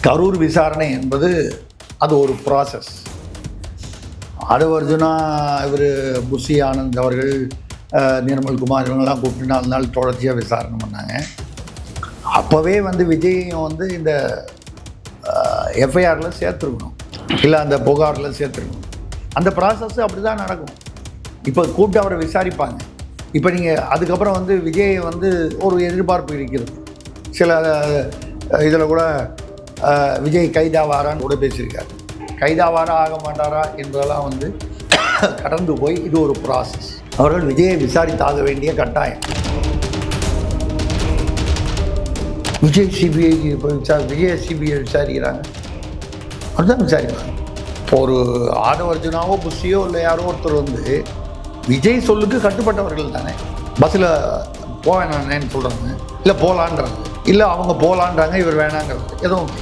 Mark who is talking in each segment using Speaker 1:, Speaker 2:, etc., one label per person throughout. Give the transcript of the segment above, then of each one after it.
Speaker 1: கரூர் விசாரணை என்பது அது ஒரு ப்ராசஸ். அர்ஜுனா இவர் புஷி ஆனந்த் அவர்கள் நிர்மல்குமார் இவங்கெல்லாம் கூப்பிட்டு 4 நாள் தொடர்ச்சியாக விசாரணை பண்ணாங்க. அப்போவே விஜயும் இந்த எஃப்ஐஆரில் சேர்த்துருக்கணும், இல்லை அந்த புகாரில் சேர்த்துருக்கணும். அந்த ப்ராசஸ் அப்படி தான் நடக்கும். இப்போ கூப்பிட்டு அவரை விசாரிப்பாங்க. இப்போ நீங்கள் அதுக்கப்புறம் விஜய் ஒரு எதிர்பார்ப்பு இருக்கிறது. சில இதில் கூட விஜய் கைதாவாரான்னு கூட பேசியிருக்காரு. கைதாவாரா ஆக மாட்டாரா என்பதெல்லாம் கடந்து போய் இது ஒரு ப்ராசஸ். அவர்கள் விஜயை விசாரித்தாக வேண்டிய கட்டாயம். விஜய் சிபிஐ விஜய் சிபிஐ விசாரிக்கிறாங்க, அதுதான் விசாரிப்பாங்க. இப்போ ஒரு அர்ஜுனாவோ புஷியோ இல்லை யாரோ ஒருத்தர் விஜய் சொல்லுக்கு கட்டுப்பட்டவர்கள் தானே. பஸ்ஸில் போவேணானேன்னு சொல்கிறாங்க, இல்லை போகலான்றாங்க, இல்லை அவங்க போகலான்றாங்க, இவர் வேணாங்கிறது எதுவும்.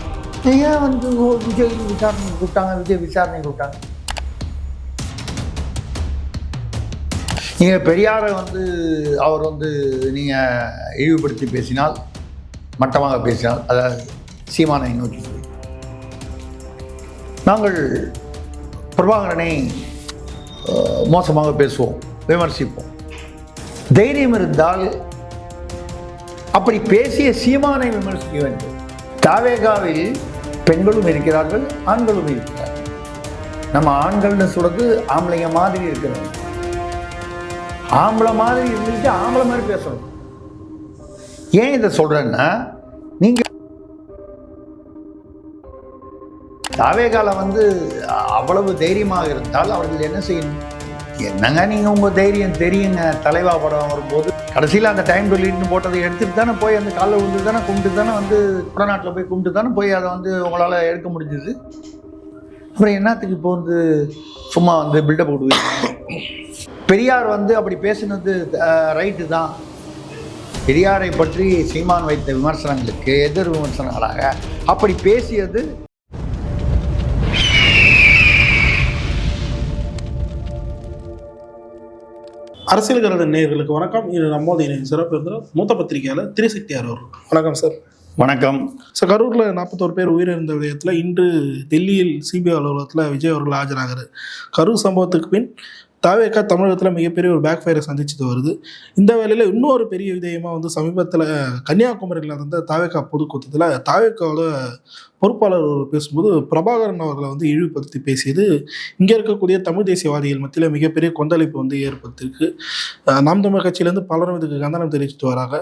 Speaker 1: ஏன் விஜய் விசாரணை கூப்பிட்டாங்க, விஜய் விசாரணை கூப்பிட்டாங்க. நீங்கள் பெரியாரை அவர் நீங்கள் இழிவுபடுத்தி பேசினால், மட்டமாக பேசினால், அதாவது சீமானை நோக்கி நாங்கள் பிரபாகரனை மோசமாக பேசுவோம், விமர்சிப்போம். தைரியம் இருந்தால் அப்படி பேசிய சீமானை விமர்சிக்க வேண்டும். தாவேகாவில் பெண்களும் இருக்கிறார்கள், ஆண்களும் இருக்கிறார்கள். நம்ம ஆண்கள்னு சொல்றது ஆம்பளைங்க மாதிரி இருக்கிறாங்க. ஆம்பளை மாதிரி இருந்துட்டு ஆம்பளை மாதிரி பேசணும். ஏன் இதை சொல்றேன்னா, நீங்க தாவேகால அவ்வளவு தைரியமாக இருந்தால் அவர்கள் என்ன செய்யணும்? என்னங்க நீங்க உங்க தைரியம் தெரியுங்க. தலைவா படம் வரும்போது கடைசியில் அந்த டைம் டு லீட்னு போட்டதை எடுத்துட்டு தானே போய் அந்த காலில் விழுந்து தானே கும்பிட்டு தானே குடநாட்டில் போய் கும்பிட்டு தானே போய் அதை உங்களால் எடுக்க முடிஞ்சுது. அப்புறம் என்னத்துக்கு இப்போ சும்மா பில்டப் கொடுக்குறீங்க? பெரியார் அப்படி பேசினது ரைட்டு தான். பெரியாரை பற்றி சீமான் வைத்த விமர்சனங்களுக்கு எதிர் விமர்சனங்களாக அப்படி பேசியது.
Speaker 2: அரசியல் கருத்து நேயர்களுக்கு வணக்கம். இது நம்மோட சிறப்பு இருந்தால் மூத்த பத்திரிகையாளர் திரிசக்தியார் அவர்கள். வணக்கம் சார்.
Speaker 1: வணக்கம்
Speaker 2: சார். கரூரில் 41 பேர் உயிரிழந்த விடயத்தில் இன்று டெல்லியில் சிபிஐ அலுவலகத்தில் விஜய் அவர்கள் ஆஜராகிறார். கரூர் சம்பவத்துக்கு பின் தாவேகா தமிழகத்தில் மிகப்பெரிய ஒரு பேக் ஃபயரை சந்திச்சுட்டு வருது. இந்த வேளையில் இன்னொரு பெரிய விடயமாக சமீபத்தில் கன்னியாகுமரியில் நடந்த தாவேகா பொதுக்கூட்டத்தில் தாவேகாவோட பொறுப்பாளர் பேசும்போது பிரபாகரன் அவர்களை இழிவுபடுத்தி பேசியது இங்கே இருக்கக்கூடிய தமிழ் தேசியவாதிகள் மத்தியில் மிகப்பெரிய கொந்தளிப்பு ஏற்படுத்திருக்கு. நாம் தமிழர் கட்சியிலேருந்து பலரும் இதுக்கு கண்டனம் தெரிவிச்சுட்டு வராங்க.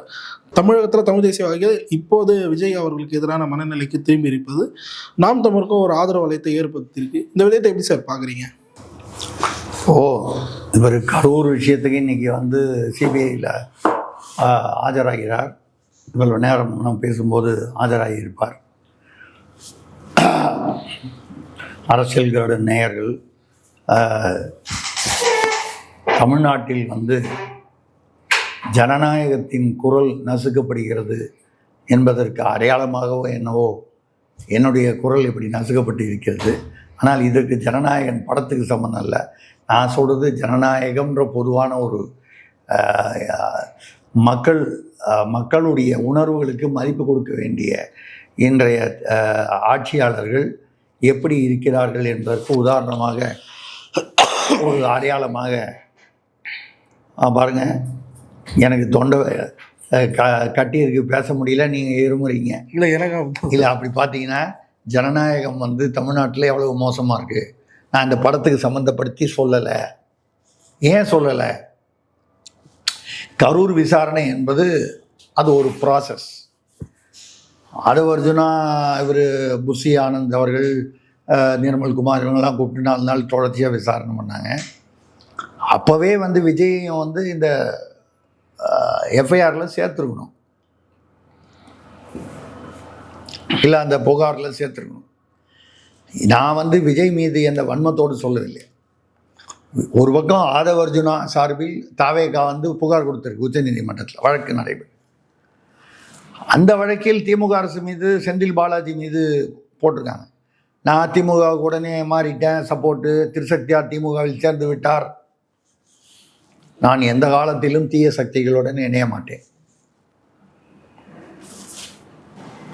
Speaker 2: தமிழகத்தில் தமிழ் தேசியவாதிகள் இப்போது விஜய் அவர்களுக்கு எதிரான மனநிலைக்கு திரும்பி இருப்பது நாம் தமிழுக்கும் ஒரு ஆதரவு வலயத்தை ஏற்படுத்தியிருக்கு. இந்த விடயத்தை எப்படி சார் பார்க்குறீங்க?
Speaker 1: இவர் கரூர் விஷயத்துக்கு இன்றைக்கி சிபிஐயில் ஆஜராகிறார். இவ்வளவு நேரம் நாம் பேசும்போது ஆஜராகியிருப்பார். அரசியல்களோட நேயர்கள் தமிழ்நாட்டில் ஜனநாயகத்தின் குரல் நசுக்கப்படுகிறது என்பதற்கு அடையாளமாகவோ என்னவோ என்னுடைய குரல் இப்படி நசுக்கப்பட்டு இருக்கிறது. ஆனால் இதற்கு ஜனநாயகன் படத்துக்கு சம்மந்தம் இல்லை. நான் சொல்கிறது ஜனநாயகம்ன்ற பொதுவான ஒரு மக்களுடைய உணர்வுகளுக்கு மதிப்பு கொடுக்க வேண்டிய இன்றைய ஆட்சியாளர்கள் எப்படி இருக்கிறார்கள் என்பதற்கு உதாரணமாக ஒரு அடையாளமாக பாருங்கள். எனக்கு தொண்டை கட்டியிருக்கு, பேச முடியல, நீங்கள் இருமுறீங்க. இல்லை அப்படி பார்த்தீங்கன்னா ஜனநாயகம் தமிழ்நாட்டில் எவ்வளவு மோசமாக இருக்குது. நான் இந்த படத்துக்கு சம்மந்தப்படுத்தி சொல்லலை. ஏன் சொல்லலை? கரூர் விசாரணை என்பது அது ஒரு ப்ராசஸ். அர்ஜுனா இவர் புஷி ஆனந்த் அவர்கள் நிர்மல்குமார் இவங்கெல்லாம் கூப்பிட்டு 4 நாள் தொடர்ச்சியாக விசாரணை பண்ணாங்க. அப்போவே விஜயும் இந்த எஃப்ஐஆரில் சேர்த்துருக்கணும், இல்லை அந்த புகாரில் சேர்த்துருக்கணும். நான் விஜய் மீது எந்த வன்மத்தோடு சொல்லவில்லை. ஒரு பக்கம் அர்ஜுனா சார்பில் தாவேகா புகார் கொடுத்துருக்கு உச்சநீதிமன்றத்தில், வழக்கு நடைபெறும். அந்த வழக்கில் திமுக அரசு மீது செந்தில் பாலாஜி மீது போட்டிருக்காங்க. நான் திமுகவுக்கு உடனே மாறிட்டேன், சப்போர்ட்டு, திரிசக்தியார் திமுகவில் சேர்ந்து விட்டார், நான் எந்த காலத்திலும் தீய சக்திகளுடன் இணைய மாட்டேன்.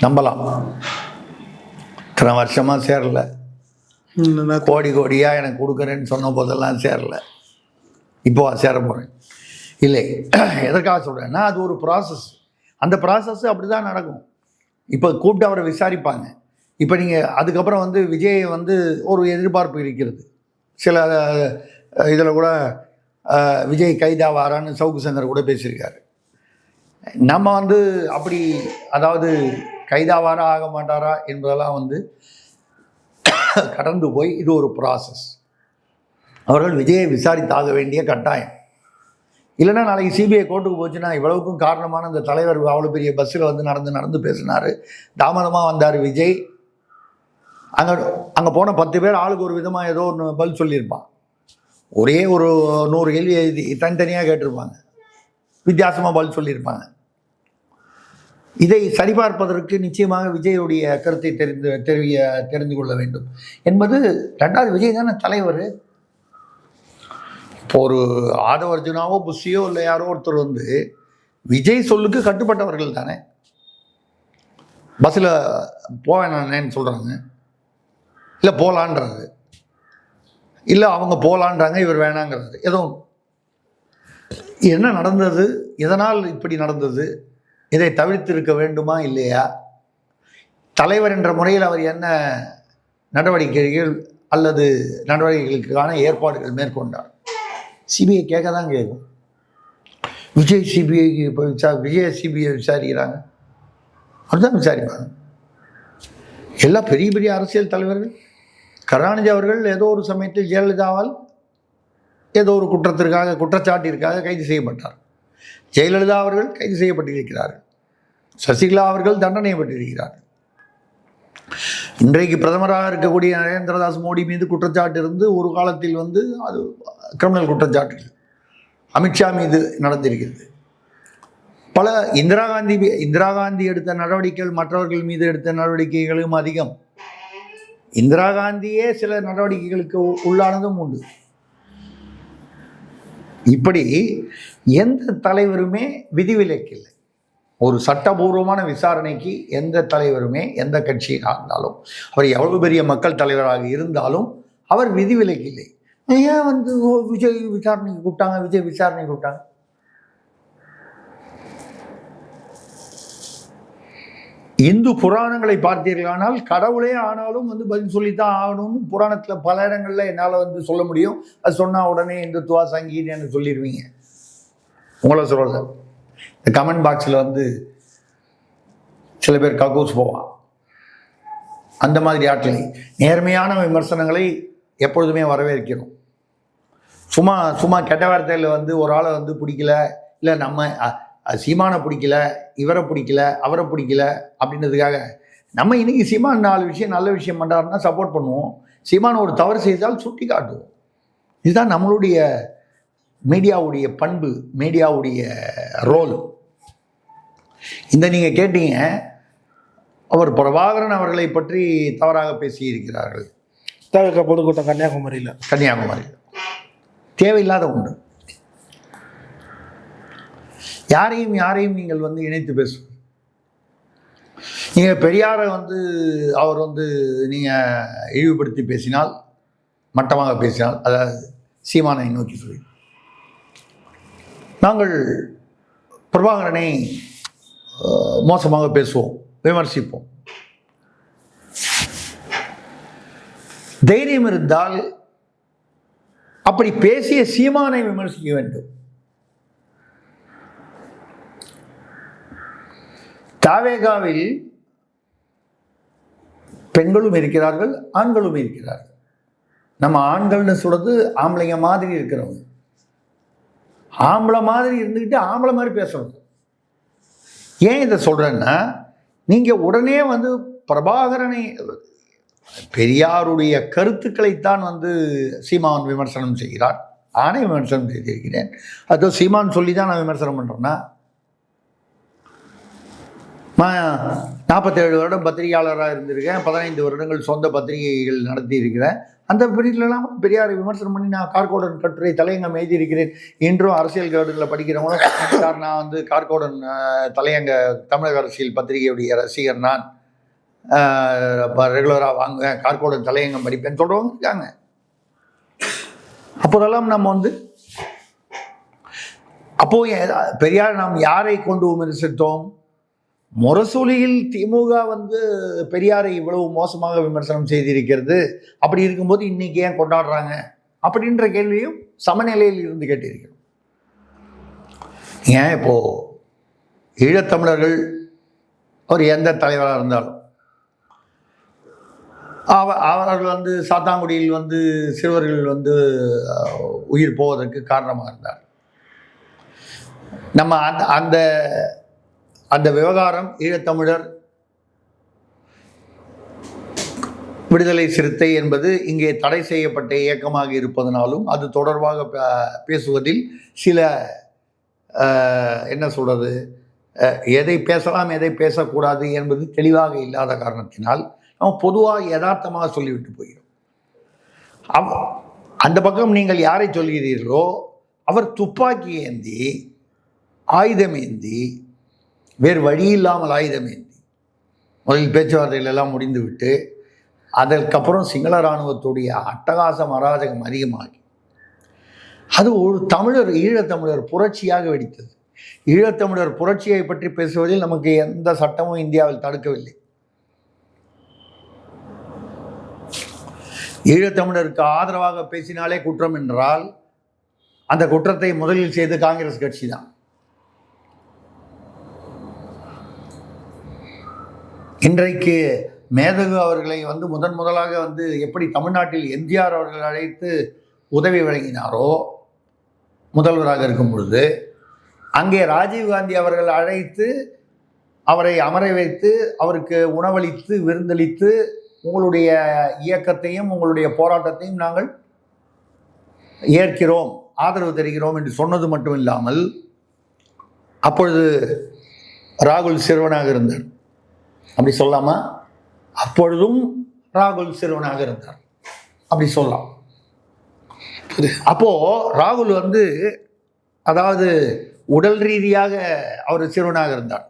Speaker 1: நம்பலாம். இத்தனை வருஷமாக சேரல, கோடி கோடியாக எனக்கு கொடுக்குறேன்னு சொன்ன போதெல்லாம் சேரல, இப்போ சேர போகிறேன். இல்லை, எதற்காக சொல்கிறேன்னா அது ஒரு ப்ராசஸ். அந்த ப்ராசஸ் அப்படி தான் நடக்கும். இப்போ கூப்பிட்டு அவரை விசாரிப்பாங்க. இப்போ நீங்கள் அதுக்கப்புறம் வந்து விஜயை வந்து ஒரு எதிர்பார்ப்பு இருக்கிறது. சில இதில் கூட விஜய் கைதாவாரான்னு சவுக்கு சங்கர் கூட பேசியிருக்காரு. நம்ம வந்து அப்படி, அதாவது கைதாவாரா ஆக மாட்டாரா என்பதெல்லாம் வந்து கடந்து போய் இது ஒரு ப்ராசஸ். அவர்கள் விஜயை விசாரித்தாக வேண்டிய கட்டாயம். இல்லைன்னா நாளைக்கு சிபிஐ கோர்ட்டுக்கு போச்சுன்னா இவ்வளவுக்கும் காரணமான அந்த தலைவர் அவ்வளோ பெரிய பஸ்ஸில் வந்து நடந்து பேசினார், தாமதமாக வந்தார் விஜய், அங்கே போன 10 பேர் ஆளுக்கு ஒரு விதமாக ஏதோ ஒன்று பதில் சொல்லியிருப்பான். ஒரே ஒரு 100 கேள்வி எழுதி தனித்தனியாக கேட்டிருப்பாங்க, வித்தியாசமாக பதில் சொல்லியிருப்பாங்க. இதை சரிபார்ப்பதற்கு நிச்சயமாக விஜயுடைய கருத்தை தெரிந்து கொள்ள வேண்டும் என்பது. ரெண்டாவது, விஜய் தானே தலைவர். இப்போ ஒரு ஆதவ அர்ஜுனாவோ புஷியோ இல்லை யாரோ ஒருத்தர் வந்து விஜய் சொல்லுக்கு கட்டுப்பட்டவர்கள் தானே. பஸ்ஸில் போவேன்னு சொல்கிறாங்க, இல்லை போகலான்றாரு, இல்லை அவங்க போகலான்றாங்க, இவர் வேணாங்கிறது. ஏதோ என்ன நடந்தது, எதனால் இப்படி நடந்தது, இதை தவிர்த்திருக்க வேண்டுமா இல்லையா, தலைவர் என்ற முறையில் அவர் என்ன நடவடிக்கைகள் அல்லது நடவடிக்கைகளுக்கான ஏற்பாடுகள் மேற்கொண்டார். சிபிஐ கேட்க தான் கேட்கும். விஜய் சிபிஐக்கு இப்போ விஜய் சிபிஐ விசாரிக்கிறாங்க, அதுதான் விசாரிப்பாங்க. எல்லா பெரிய பெரிய அரசியல் தலைவர்கள், கருணாநிதி அவர்கள் ஏதோ ஒரு சமயத்தில் ஜெயலலிதாவால் ஏதோ ஒரு குற்றச்சாட்டிற்காக கைது செய்யப்பட்டார். ஜெயலலிதா அவர்கள் கைது செய்யப்பட்டிருக்கிறார்கள். சசிகலா அவர்கள் தண்டனை பெற்றிருக்கிறார்கள். இன்றைக்கு பிரதமராக இருக்கக்கூடிய நரேந்திரதாஸ் மோடி மீது குற்றச்சாட்டு இருந்து ஒரு காலத்தில் வந்து அது கிரிமினல் குற்றச்சாட்டுகள் அமித்ஷா மீது நடந்திருக்கிறது. பல இந்திரா காந்தி எடுத்த நடவடிக்கைகள் மற்றவர்கள் மீது எடுத்த நடவடிக்கைகளும் அதிகம். இந்திரா காந்தியே சில நடவடிக்கைகளுக்கு உள்ளானதும் உண்டு. இப்படி எந்த தலைவருமே விதிவிலக்கில்லை. ஒரு சட்டபூர்வமான விசாரணைக்கு எந்த தலைவருமே, எந்த கட்சியாக இருந்தாலும், அவர் எவ்வளவு பெரிய மக்கள் தலைவராக இருந்தாலும் அவர் விதிவிலக்கில்லை. ஏன் வந்து விஜய் விசாரணைக்கு கூப்பிட்டாங்க, இந்து புராணங்களை பார்த்தீர்களானால் கடவுளே ஆனாலும் வந்து பதில் சொல்லித்தான் ஆகணும்னு புராணத்தில் பல இடங்களில் என்னால் வந்து சொல்ல முடியும். அது சொன்னால் உடனே இந்துத்துவா சங்கீதன்னு சொல்லிடுவீங்க. உங்களை சொல்லலை. இந்த கமெண்ட் பாக்ஸில் வந்து சில பேர் கக்கூஸ் போவான். அந்த மாதிரி ஆட்களை, நேர்மையான விமர்சனங்களை எப்பொழுதுமே வரவேற்கிறோம். சும்மா கெட்ட வார்த்தையில் வந்து ஒரு ஆளை வந்து பிடிக்கல, இல்லை நம்ம சீமானை பிடிக்கல, இவரை பிடிக்கல, அவரை பிடிக்கல அப்படின்றதுக்காக நம்ம இன்னைக்கு சீமான் 4 விஷயம் நல்ல விஷயம் பண்ணுறாருன்னா சப்போர்ட் பண்ணுவோம். சீமான் ஒரு தவறு செய்தால் சுட்டி காட்டுவோம். இதுதான் நம்மளுடைய மீடியாவுடைய பண்பு, மீடியாவுடைய ரோல். இந்த நீங்கள் கேட்டீங்க, அவர் பிரபாகரன் அவர்களை பற்றி தவறாக பேசியிருக்கிறார்கள்.
Speaker 2: தவிர்க்க பொதுக்கூட்டம் கன்னியாகுமரியில்
Speaker 1: தேவையில்லாத ஒன்று. யாரையும் நீங்கள் வந்து இணைத்து பேசுவது. நீங்கள் பெரியாரை வந்து அவர் வந்து நீங்கள் இழிவுபடுத்தி பேசினால், மட்டமாக பேசினால், அதாவது சீமானை நோக்கி சொல்லி, நாங்கள் பிரபாகரனை மோசமாக பேசுவோம், விமர்சிப்போம். தைரியம் இருந்தால் அப்படி பேசிய சீமானை விமர்சிக்க வேண்டும். தாவேகாவில் பெண்களும் இருக்கிறார்கள், ஆண்களும் இருக்கிறார்கள். நம்ம ஆண்கள்னு சொல்றது ஆம்பளைங்க மாதிரி இருக்கிறவங்க. ஆம்பளை மாதிரி இருந்துக்கிட்டு ஆம்பளை மாதிரி பேசணும். ஏன் இதை சொல்றேன்னா, நீங்க உடனே வந்து பிரபாகரனை, பெரியாருடைய கருத்துக்களைத்தான் வந்து சீமான் விமர்சனம் செய்கிறார். நானே விமர்சனம் செய்திருக்கிறேன். அதோ சீமான் சொல்லி தான் நான் விமர்சனம் பண்ணுறேன்னா, 47 வருடம் பத்திரிகையாளராக இருந்திருக்கேன். 15 வருடங்கள் சொந்த பத்திரிகைகள் நடத்தி இருக்கிறேன். அந்த பீரியட்லாம் பெரியாரை விமர்சனம் பண்ணி நான் கார்கோடன் கட்டுரை தலையங்கம் எழுதியிருக்கிறேன். இன்றும் அரசியல் கருத்தில் படிக்கிறவங்களும் நான் வந்து கார்கோடன் தலையங்க தமிழக அரசியல் பத்திரிகையுடைய ரசிகர் நான் ரெகுலராக வாங்குவேன், கார்கோட தலையங்கம் படிப்பேன்னு சொல்கிறவங்க இருக்காங்க. அப்போதெல்லாம் நம்ம வந்து பெரியார் நாம் யாரை கொண்டு விமர்சித்தோம்? முரசொலியில் திமுக வந்து பெரியாரை இவ்வளவு மோசமாக விமர்சனம் செய்திருக்கிறது. அப்படி இருக்கும்போது இன்னைக்கு ஏன் கொண்டாடுறாங்க அப்படின்ற கேள்வியும் சமநிலையில் இருந்து கேட்டிருக்கிறோம். ஏன் இப்போ ஈழத்தமிழர்கள் அவர் எந்த தலைவராக இருந்தாலும் அவர்கள் வந்து சாத்தாங்குடியில் வந்து சிறுவர்கள் வந்து உயிர் போவதற்கு காரணமாக இருந்தார். நம்ம அந்த அந்த விவகாரம் ஈழத்தமிழர் விடுதலை சிறுத்தை என்பது இங்கே தடை செய்யப்பட்ட இயக்கமாக இருப்பதனாலும் அது தொடர்பாக பேசுவதில் சில என்ன சொல்கிறது, எதை பேசலாம் எதை பேசக்கூடாது என்பது தெளிவாக இல்லாத காரணத்தினால் நம்ம பொதுவாக யதார்த்தமாக சொல்லிவிட்டு போகிறோம். அந்த பக்கம் நீங்கள் யாரை சொல்கிறீர்களோ அவர் துப்பாக்கி ஏந்தி ஆயுதம் ஏந்தி வேறு வழி இல்லாமல் ஆயுதம் ஏந்தி முதலில் பேச்சுவார்த்தைகள் எல்லாம் முடிந்துவிட்டு அதற்கப்புறம் சிங்கள இராணுவத்துடைய அட்டகாசம் அராஜகம் அதிகமாகி அது ஒரு ஈழத்தமிழர் புரட்சியாக வெடித்தது. ஈழத்தமிழர் புரட்சியை பற்றி பேசுவதில் நமக்கு எந்த சட்டமும் இந்தியாவில் தடுக்கவில்லை. ஈழத்தமிழருக்கு ஆதரவாக பேசினாலே குற்றம் என்றால் அந்த குற்றத்தை முதலில் செய்து காங்கிரஸ் கட்சி தான். இன்றைக்கு மேதகு அவர்களை வந்து முதலாக வந்து எப்படி தமிழ்நாட்டில் எம்ஜிஆர் அவர்கள் அழைத்து உதவி வழங்கினாரோ முதல்வராக இருக்கும் பொழுது, அங்கே ராஜீவ்காந்தி அவர்கள் அழைத்து அவரை அமர வைத்து அவருக்கு உணவளித்து விருந்தளித்து உங்களுடைய இயக்கத்தையும் உங்களுடைய போராட்டத்தையும் நாங்கள் ஏற்கிறோம், ஆதரவு தருகிறோம் என்று சொன்னது மட்டும் இல்லாமல் அப்பொழுது ராகுல் சிறுவனாக இருந்தார். அப்படி சொல்லாமா? அப்பொழுதும் ராகுல் சிறுவனாக இருந்தார், அப்படி சொல்லலாம். அப்போ ராகுல் வந்து அதாவது உடல் ரீதியாக அவர் சிறுவனாக இருந்தார்,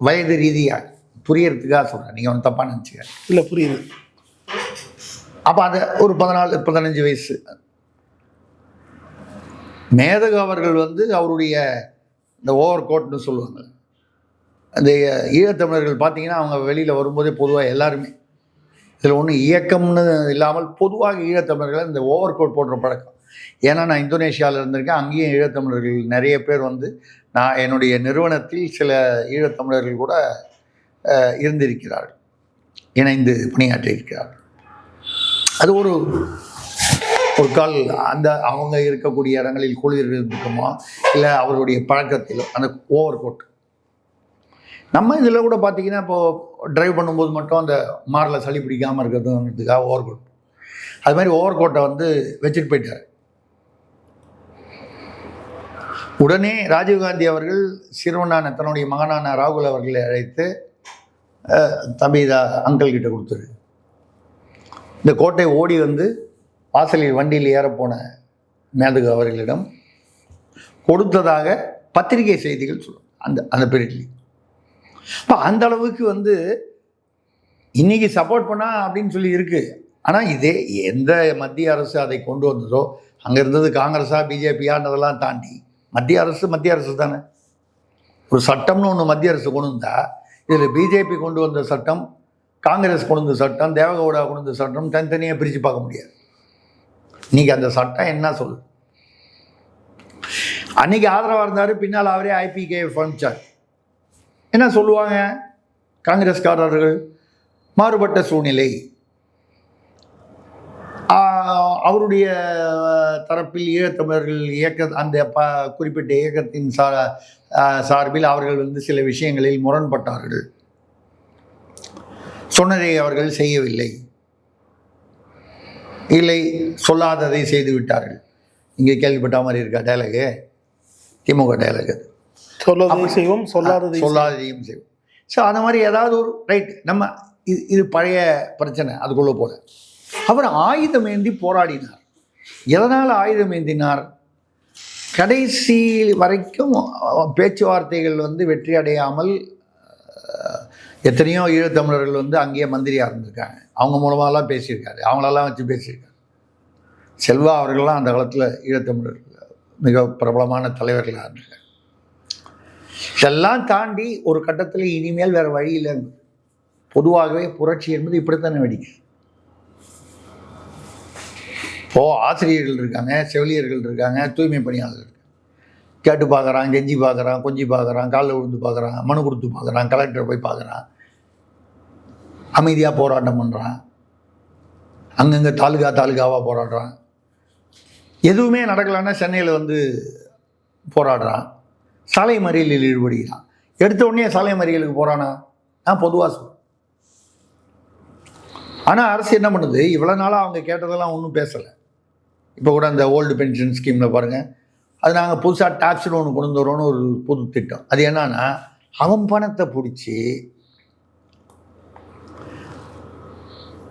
Speaker 1: வயது ரீதியாக புரியறதுக்காக சொல்கிறேன், நீங்கள் வந்து தப்பாக நினச்சிக்க
Speaker 2: இல்லை, புரியுது.
Speaker 1: அப்போ அது ஒரு 14-15 வயசு. மேதகு அவர்கள் வந்து அவருடைய இந்த ஓவர் கோட்னு சொல்லுவாங்க, அந்த ஈழத்தமிழர்கள் பார்த்தீங்கன்னா அவங்க வெளியில் வரும்போதே பொதுவாக எல்லாருமே இதில் ஒன்றும் இயக்கம்னு இல்லாமல் பொதுவாக ஈழத்தமிழர்கள் இந்த ஓவர் கோட் போடுற பழக்கம். ஏன்னா நான் இந்தோனேஷியாவில் இருந்திருக்கேன், அங்கேயும் ஈழத்தமிழர்கள் நிறைய பேர் வந்து நான் என்னுடைய நிறுவனத்தில் சில ஈழத்தமிழர்கள் கூட இருந்திருக்கிறார்கள், இணைந்து பணியாற்றியிருக்கிறார்கள். அது ஒரு கால் அந்த அவங்க இருக்கக்கூடிய இடங்களில் குளிர் இருக்குமா இல்லை அவருடைய பழக்கத்தில் அந்த ஓவர் கோட். நம்ம இதில் கூட பார்த்தீங்கன்னா இப்போது ட்ரைவ் பண்ணும்போது மட்டும் அந்த மாரில் சளி பிடிக்காமல் இருக்கிறதுக்காக ஓவர் கோட், அது மாதிரி ஓவர் கோட்டை வந்து வச்சுட்டு போயிட்டார். உடனே ராஜீவ்காந்தி அவர்கள் சிறுவனான தன்னுடைய மகனான ராகுல் அவர்களை அழைத்து தம்பி இதை அங்கிள் கிட்ட கொடுத்துரு. இந்த கோட்டை ஓடி வந்து வாசலில் வண்டியில் ஏறப்போன மேதகு அவர்களிடம் கொடுத்ததாக பத்திரிகை செய்திகள் சொல்லும் அந்த பீரியட்லேயும். இப்போ அந்த அளவுக்கு வந்து இன்னைக்கு சப்போர்ட் பண்ணா அப்படின்னு சொல்லி இருக்கு. ஆனால் இதே எந்த மத்திய அரசு அதை கொண்டு வந்ததோ, அங்கே இருந்தது காங்கிரஸா பிஜேபியான்றதெல்லாம் தாண்டி மத்திய அரசு தானே. ஒரு சட்டம்னு ஒன்று மத்திய அரசு கொண்டு வந்தா இதில் பிஜேபி கொண்டு வந்த சட்டம், காங்கிரஸ் கொண்டு வந்த சட்டம், தேவகவுடா கொண்டு வந்த சட்டம் தனித்தனியாக பிரித்து பார்க்க முடியாது. இன்னைக்கு அந்த சட்டம் என்ன சொல்லு? அன்னைக்கு ஆதரவாக இருந்தார், பின்னால் அவரே IPKF அனுப்பிச்சார். என்ன சொல்லுவாங்க காங்கிரஸ்காரர்கள்? மாறுபட்ட சூழ்நிலை, அவருடைய தரப்பில் ஈழத்தமிழர்கள் அந்த குறிப்பிட்ட இயக்கத்தின் சார்பில் அவர்கள் வந்து சில விஷயங்களில் முரண்பட்டார்கள், சொன்னதை அவர்கள் செய்யவில்லை, இல்லை சொல்லாததை செய்து விட்டார்கள். இங்கே கேள்விப்பட்ட மாதிரி இருக்கா டைலாகு? திமுக டைலாக் அது.
Speaker 2: சொல்லாததையும் செய்வோம்.
Speaker 1: ஸோ அந்த மாதிரி ஏதாவது ஒரு ரைட் நம்ம இது பழைய பிரச்சனை, அதுக்குள்ளே போல. அவர் ஆயுதம் ஏந்தி போராடினார். எதனால் ஆயுதம் ஏந்தினார்? கடைசி வரைக்கும் பேச்சுவார்த்தைகள் வந்து வெற்றி அடையாமல் எத்தனையோ ஈழத்தமிழர்கள் வந்து அங்கேயே மந்திரியாக இருந்திருக்காங்க. அவங்க மூலமாகலாம் பேசியிருக்காரு, அவங்களெல்லாம் வச்சு பேசியிருக்காரு. செல்வா அவர்கள்லாம் அந்த காலத்தில் ஈழத்தமிழர்கள் மிக பிரபலமான தலைவர்களாக இருந்திருக்காங்க. இதெல்லாம் தாண்டி ஒரு கட்டத்தில் இனிமேல் வேறு வழி இல்லை. பொதுவாகவே புரட்சி என்பது இப்படித்தானே வெடிக்கும். இப்போது ஆசிரியர்கள் இருக்காங்க, செவிலியர்கள் இருக்காங்க, தூய்மை பணியாளர்கள் இருக்காங்க. கேட்டு பார்க்குறான், கெஞ்சி பார்க்குறான், கொஞ்சி பார்க்குறான், காலில் விழுந்து பார்க்குறான், மனு கொடுத்து பார்க்குறான், கலெக்டரை போய் பார்க்குறான், அமைதியாக போராட்டம் பண்ணுறான், அங்கங்கே தாலுகாவாக போராடுறான். எதுவுமே நடக்கலைன்னா சென்னையில் வந்து போராடுறான், சாலை மறியலில் ஈடுபடுகிறான். எடுத்த உடனே சாலை மறியலுக்கு போகிறானா? நான் பொதுவாக சொல்கிறேன். ஆனால் அரசு என்ன பண்ணுது, இவ்வளோ நாளாக அவங்க கேட்டதெல்லாம் ஒன்றும் பேசலை. இப்போ கூட அந்த ஓல்டு பென்ஷன் ஸ்கீமில் பாருங்கள், அது நாங்கள் புதுசாக டாக்ஸ்னு ஒன்று கொண்டு வரோன்னு ஒரு புது திட்டம். அது என்னன்னா, அவன் பணத்தை பிடிச்சி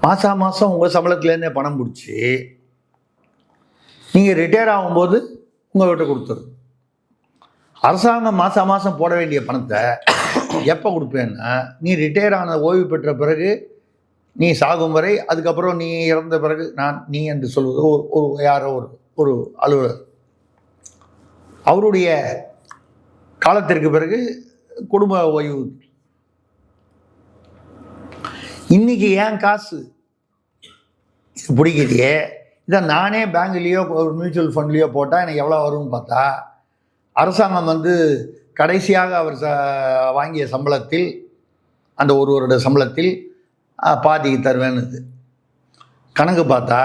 Speaker 1: மாதம் உங்கள் சம்பளத்துலேருந்தே பணம் பிடிச்சி நீங்கள் ரிட்டையர் ஆகும்போது உங்கள்கிட்ட கொடுத்துரு. அரசாங்கம் மாதம் போட வேண்டிய பணத்தை எப்போ கொடுப்பேன்னா, நீ ரிட்டையர் ஆன ஓய்வு பெற்ற பிறகு, நீ சாகும் வரை, அதுக்கப்புறம் நீ இறந்த பிறகு நீ என்று சொல்வது யாரோ ஒரு அலுவலர், அவருடைய காலத்திற்கு பிறகு குடும்ப ஓய்வு. இன்னைக்கு ஏன் காசு பிடிக்கலையே, இதை நானே பேங்க்லேயோ ஒரு மியூச்சுவல் ஃபண்ட்லேயோ போட்டால் எனக்கு எவ்வளோ வரும்னு பார்த்தா, அரசாங்கம் வந்து கடைசியாக அவர் வாங்கிய சம்பளத்தில், அந்த ஒரு வருட சம்பளத்தில் பாதிக்கு தருவேன்னு கணக்கு பார்த்தா,